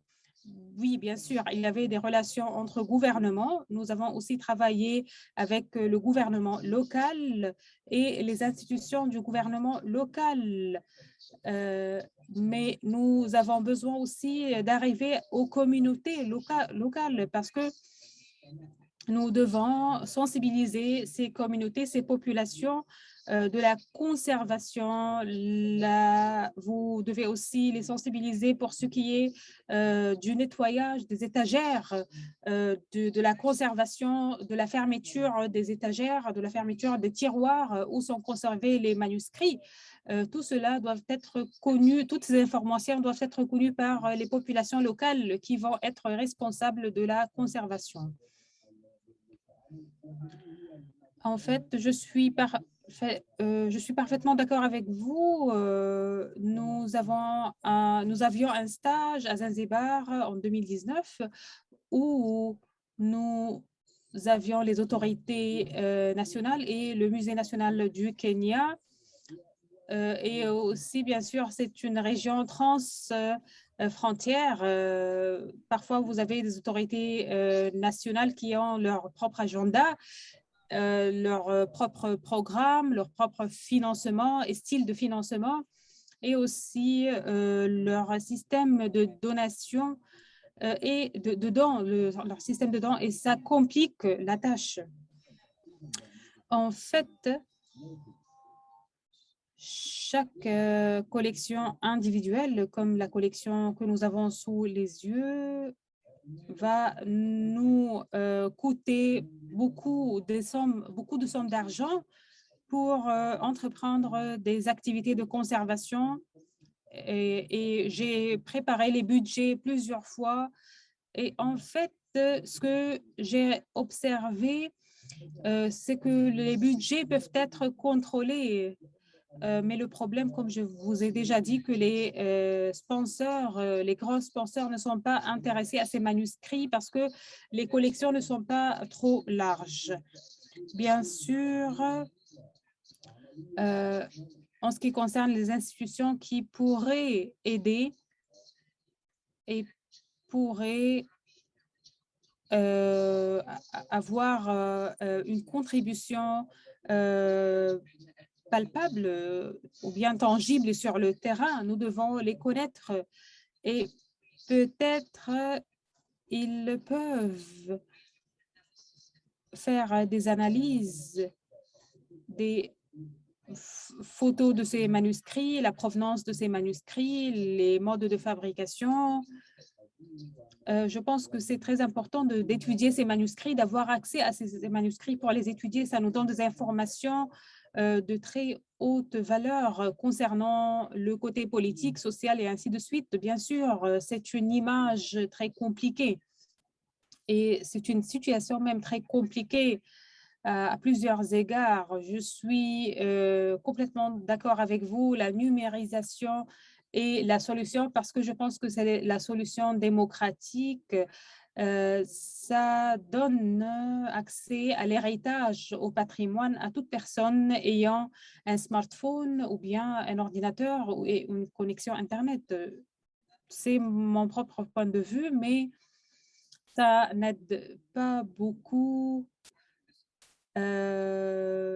Oui, bien sûr, il y avait des relations entre gouvernements. Nous avons aussi travaillé avec le gouvernement local et les institutions du gouvernement local. Mais nous avons besoin aussi d'arriver aux communautés locales parce que nous devons sensibiliser ces communautés, ces populations de la conservation. Vous devez aussi les sensibiliser pour ce qui est du nettoyage des étagères, de la conservation, de la fermeture des étagères, de la fermeture des tiroirs où sont conservés les manuscrits. Tout cela doit être connu, toutes ces informations doivent être connues par les populations locales qui vont être responsables de la conservation. En fait, je suis parfaitement d'accord avec vous. Nous avions un stage à Zanzibar en 2019 où nous avions les autorités nationales et le Musée national du Kenya. Et aussi, bien sûr, c'est une région transfrontière. Parfois, vous avez des autorités nationales qui ont leur propre agenda, leur propre programme, leur propre financement et style de financement, et aussi leur système de donation et de dons, leur système de dons, et ça complique la tâche. En fait, chaque collection individuelle, comme la collection que nous avons sous les yeux, va nous coûter beaucoup de sommes d'argent pour entreprendre des activités de conservation. Et j'ai préparé les budgets plusieurs fois. Et en fait, ce que j'ai observé, c'est que les budgets peuvent être contrôlés. Mais le problème, comme je vous ai déjà dit, que les sponsors, les grands sponsors ne sont pas intéressés à ces manuscrits parce que les collections ne sont pas trop larges. Bien sûr, en ce qui concerne les institutions qui pourraient aider et pourraient avoir une contribution palpables ou bien tangibles sur le terrain. Nous devons les connaître et peut-être ils peuvent faire des analyses, des photos de ces manuscrits, la provenance de ces manuscrits, les modes de fabrication. Je pense que c'est très important d'étudier ces manuscrits, d'avoir accès à ces manuscrits pour les étudier. Ça nous donne des informations de très haute valeur concernant le côté politique, social et ainsi de suite. Bien sûr, c'est une image très compliquée et c'est une situation même très compliquée à plusieurs égards. Je suis complètement d'accord avec vous, la numérisation est la solution parce que je pense que c'est la solution démocratique. Ça donne accès à l'héritage, au patrimoine, à toute personne ayant un smartphone ou bien un ordinateur et une connexion Internet. C'est mon propre point de vue, mais ça n'aide pas beaucoup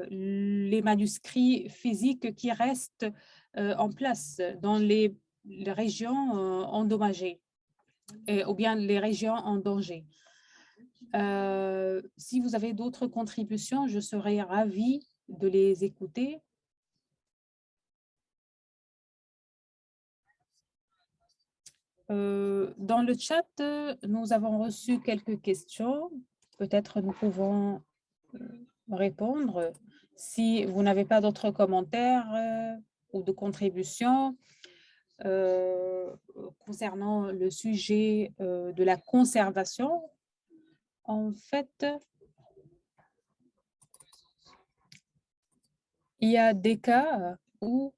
les manuscrits physiques qui restent en place dans les régions endommagées ou bien les régions en danger. Si vous avez d'autres contributions, je serais ravie de les écouter. Dans le chat, nous avons reçu quelques questions. Peut-être nous pouvons répondre. Si vous n'avez pas d'autres commentaires ou de contributions concernant le sujet de la conservation, en fait, il y a des cas où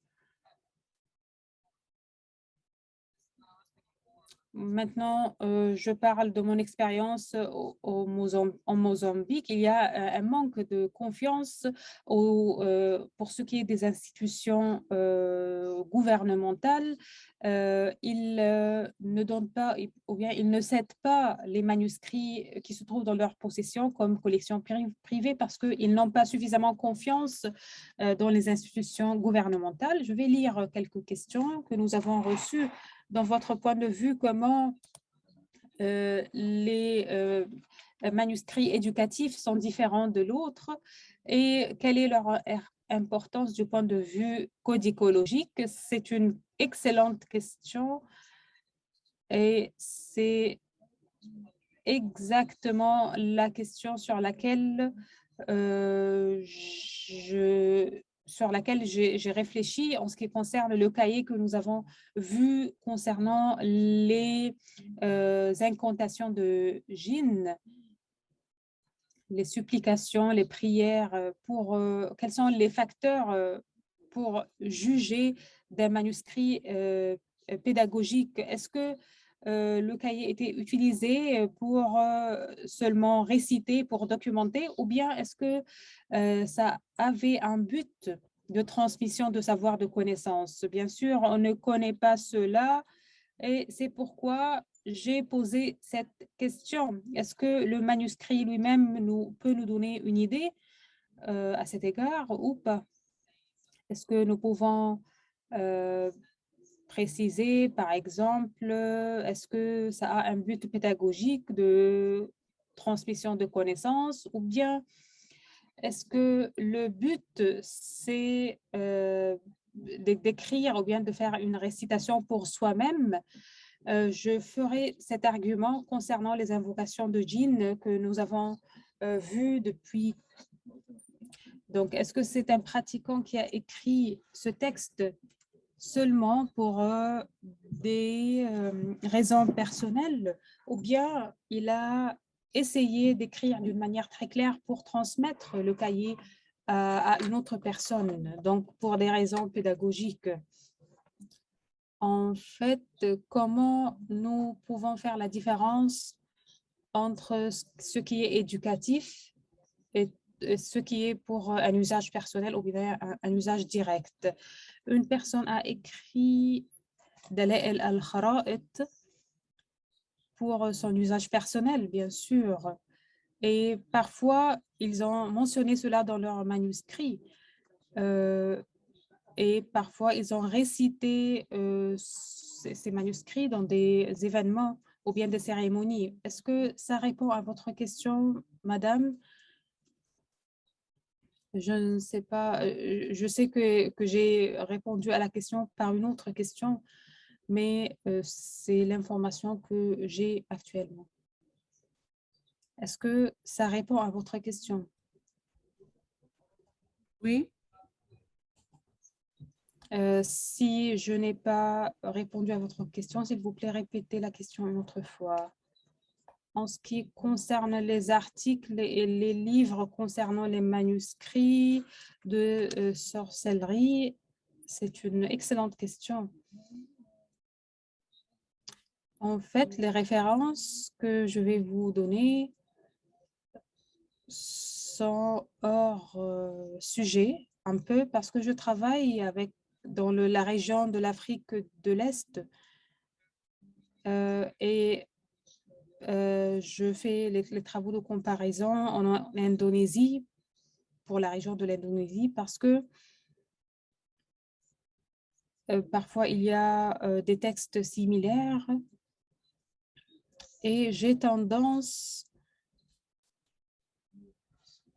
maintenant, je parle de mon expérience en Mozambique. Il y a un manque de confiance pour ce qui est des institutions gouvernementales. Ils ne donnent pas, ou bien ils ne cèdent pas les manuscrits qui se trouvent dans leur possession comme collection privée parce qu'ils n'ont pas suffisamment confiance dans les institutions gouvernementales. Je vais lire quelques questions que nous avons reçues. Dans votre point de vue, comment les manuscrits éducatifs sont différents de l'autre et quelle est leur importance du point de vue codicologique? C'est une excellente question et c'est exactement la question sur laquelle j'ai réfléchi en ce qui concerne le cahier que nous avons vu concernant les incantations de djinns, les supplications, les prières, quels sont les facteurs pour juger d'un manuscrit pédagogique? Est-ce que le cahier était utilisé pour seulement réciter, pour documenter, ou bien est-ce que ça avait un but de transmission de savoir, de connaissances? Bien sûr, on ne connaît pas cela et c'est pourquoi j'ai posé cette question. Est-ce que le manuscrit lui-même peut nous donner une idée à cet égard ou pas? Est-ce que nous pouvons préciser, par exemple, est-ce que ça a un but pédagogique de transmission de connaissances ou bien est-ce que le but, c'est d'écrire ou bien de faire une récitation pour soi-même? Je ferai cet argument concernant les invocations de djinns que nous avons vues depuis. Donc, est-ce que c'est un pratiquant qui a écrit ce texte seulement pour des raisons personnelles ou bien il a essayé d'écrire d'une manière très claire pour transmettre le cahier à une autre personne, donc pour des raisons pédagogiques? En fait, comment nous pouvons faire la différence entre ce qui est éducatif et ce qui est pour un usage personnel ou bien un usage direct? Une personne a écrit Dalail al-Khara'it pour son usage personnel, bien sûr. Et parfois, ils ont mentionné cela dans leur manuscrit. Et parfois, ils ont récité ces manuscrits dans des événements ou bien des cérémonies. Est-ce que ça répond à votre question, madame? Je ne sais pas. Je sais que j'ai répondu à la question par une autre question, mais c'est l'information que j'ai actuellement. Est-ce que ça répond à votre question? Oui. Si je n'ai pas répondu à votre question, s'il vous plaît, répétez la question une autre fois. En ce qui concerne les articles et les livres concernant les manuscrits de sorcellerie, c'est une excellente question. En fait, les références que je vais vous donner sont hors sujet un peu parce que je travaille dans la région de l'Afrique de l'Est et je fais les travaux de comparaison en Indonésie, pour la région de l'Indonésie, parce que parfois il y a des textes similaires et j'ai tendance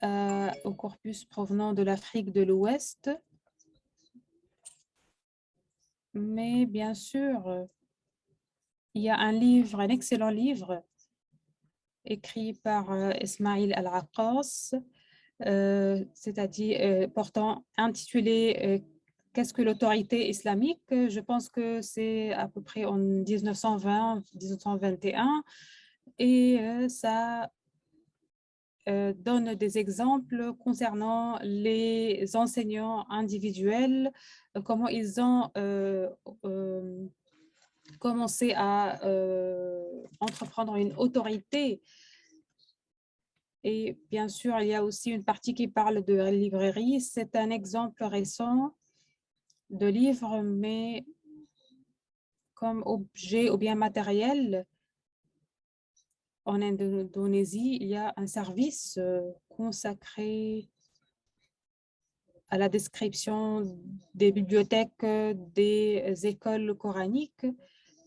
au corpus provenant de l'Afrique de l'Ouest. Mais bien sûr, il y a un livre, un excellent livre, écrit par Ismail Al-Aqqas, c'est-à-dire intitulé Qu'est-ce que l'autorité islamique? Je pense que c'est à peu près en 1920-1921 et ça donne des exemples concernant les enseignants individuels, comment ils ont commencé à entreprendre une autorité. Et bien sûr, il y a aussi une partie qui parle de librairie. C'est un exemple récent de livre, mais comme objet ou bien matériel, en Indonésie, il y a un service consacré à la description des bibliothèques des écoles coraniques.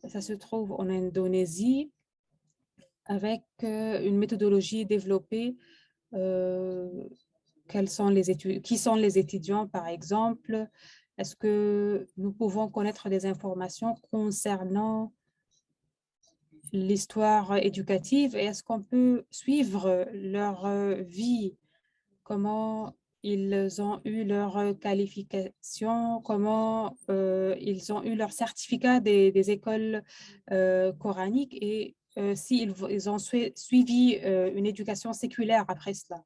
Ça se trouve en Indonésie avec une méthodologie développée. Qui sont les étudiants, par exemple? Est-ce que nous pouvons connaître des informations concernant l'histoire éducative et est-ce qu'on peut suivre leur vie? Comment ils ont eu leur qualification, comment ils ont eu leur certificat des écoles coraniques et s'ils ils ont suivi une éducation séculaire après cela.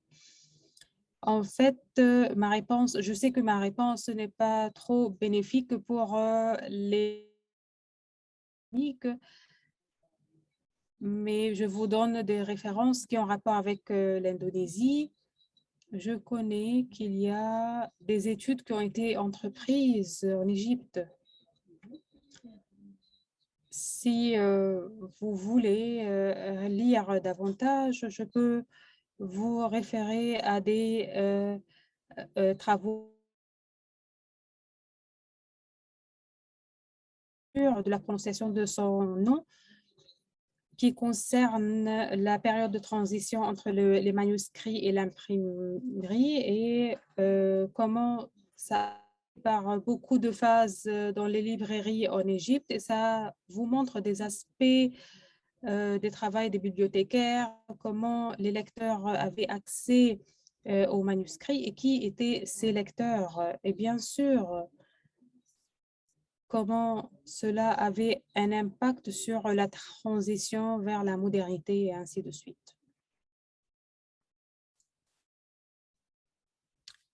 En fait, je sais que ma réponse n'est pas trop bénéfique pour les mais je vous donne des références qui ont rapport avec l'Indonésie. Je connais qu'il y a des études qui ont été entreprises en Égypte. Si vous voulez lire davantage, je peux vous référer à des travaux de la prononciation de son nom qui concerne la période de transition entre les manuscrits et l'imprimerie et comment ça par beaucoup de phases dans les librairies en Égypte et ça vous montre des aspects des travaux des bibliothécaires, comment les lecteurs avaient accès aux manuscrits et qui étaient ces lecteurs. Et bien sûr, comment cela avait un impact sur la transition vers la modernité et ainsi de suite.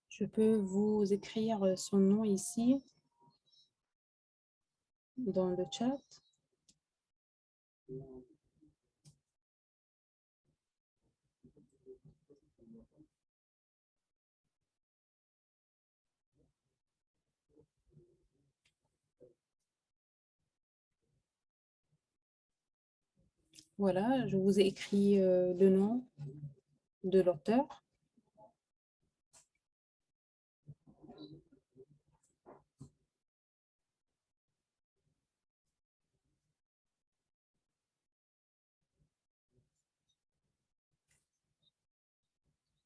Je peux vous écrire son nom ici dans le chat. Voilà, je vous ai écrit le nom de l'auteur.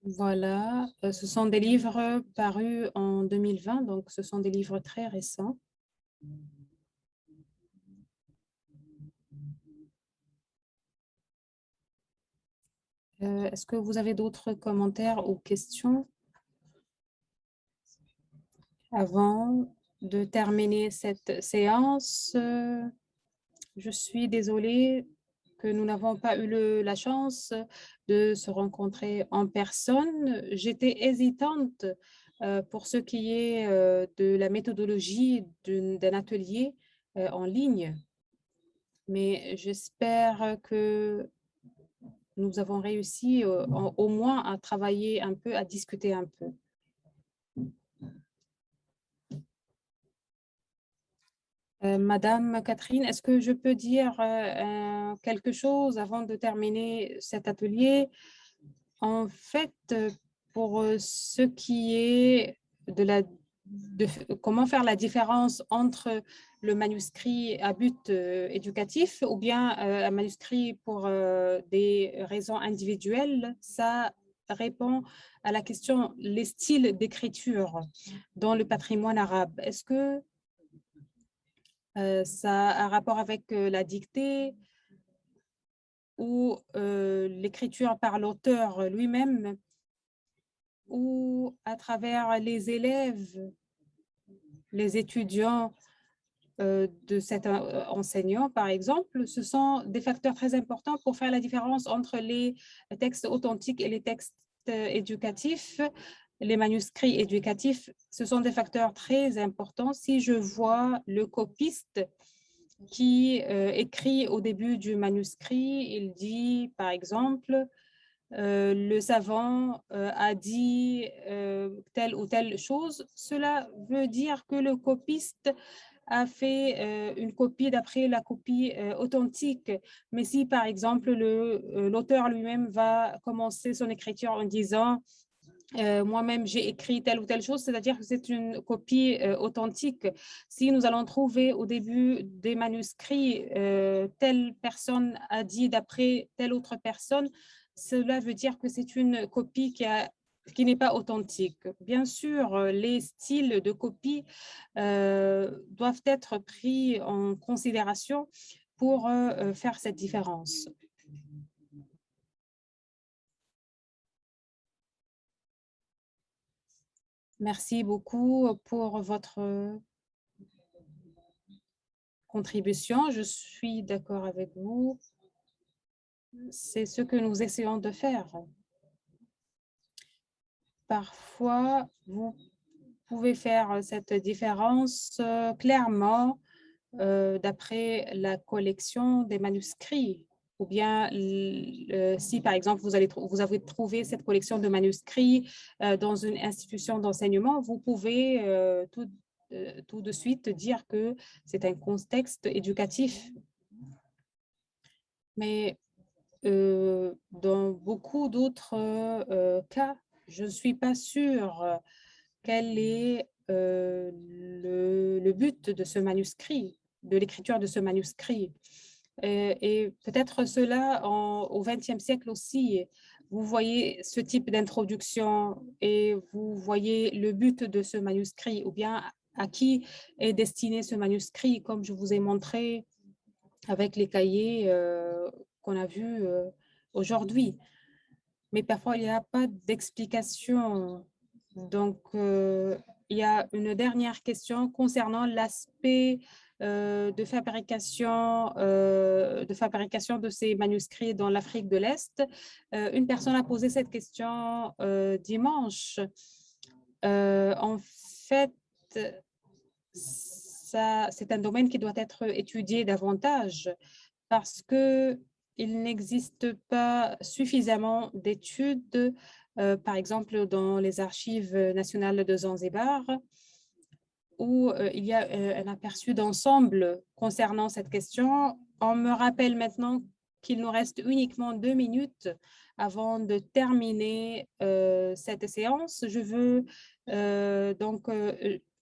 Voilà, ce sont des livres parus en 2020, donc ce sont des livres très récents. Est-ce que vous avez d'autres commentaires ou questions avant de terminer cette séance? Je suis désolée que nous n'avons pas eu la chance de se rencontrer en personne. J'étais hésitante pour ce qui est de la méthodologie d'un atelier en ligne, mais j'espère que nous avons réussi au moins à travailler un peu, à discuter un peu. Madame Catherine, est-ce que je peux dire quelque chose avant de terminer cet atelier? En fait, pour ce qui est de comment faire la différence entre le manuscrit à but éducatif ou bien un manuscrit pour des raisons individuelles, ça répond à la question les styles d'écriture dans le patrimoine arabe. Est-ce que ça a un rapport avec la dictée ou l'écriture par l'auteur lui-même ou à travers les élèves, les étudiants de cet enseignant, par exemple? Ce sont des facteurs très importants pour faire la différence entre les textes authentiques et les textes éducatifs. Les manuscrits éducatifs, ce sont des facteurs très importants. Si je vois le copiste qui écrit au début du manuscrit, il dit, par exemple, le savant a dit telle ou telle chose, cela veut dire que le copiste a fait une copie d'après la copie authentique. Mais si, par exemple, l'auteur lui-même va commencer son écriture en disant moi-même, j'ai écrit telle ou telle chose, c'est-à-dire que c'est une copie authentique. Si nous allons trouver au début des manuscrits, telle personne a dit d'après telle autre personne, cela veut dire que c'est une copie qui n'est pas authentique. Bien sûr, les styles de copie doivent être pris en considération pour faire cette différence. Merci beaucoup pour votre contribution. Je suis d'accord avec vous. C'est ce que nous essayons de faire. Parfois, vous pouvez faire cette différence clairement d'après la collection des manuscrits. Ou bien, si par exemple, vous avez trouvé cette collection de manuscrits dans une institution d'enseignement, vous pouvez tout de suite dire que c'est un contexte éducatif. Mais dans beaucoup d'autres cas, je ne suis pas sûre quel est le but de ce manuscrit, de l'écriture de ce manuscrit. Et peut-être cela au XXe siècle aussi. Vous voyez ce type d'introduction et vous voyez le but de ce manuscrit ou bien à qui est destiné ce manuscrit, comme je vous ai montré avec les cahiers qu'on a vus aujourd'hui. Mais parfois, il n'y a pas d'explication. Donc, il y a une dernière question concernant l'aspect de fabrication de ces manuscrits dans l'Afrique de l'Est. Une personne a posé cette question dimanche. En fait, c'est un domaine qui doit être étudié davantage parce qu'il n'existe pas suffisamment d'études, par exemple dans les archives nationales de Zanzibar, où il y a un aperçu d'ensemble concernant cette question. On me rappelle maintenant qu'il nous reste uniquement 2 minutes avant de terminer cette séance. Je veux donc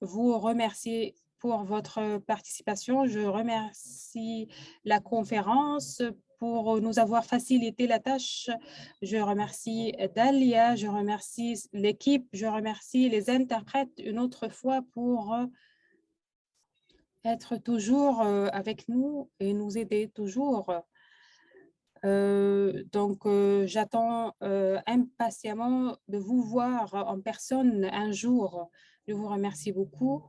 vous remercier pour votre participation. Je remercie la conférence pour nous avoir facilité la tâche. Je remercie Dalia, je remercie l'équipe, je remercie les interprètes une autre fois pour être toujours avec nous et nous aider toujours. Donc, j'attends impatiemment de vous voir en personne un jour. Je vous remercie beaucoup.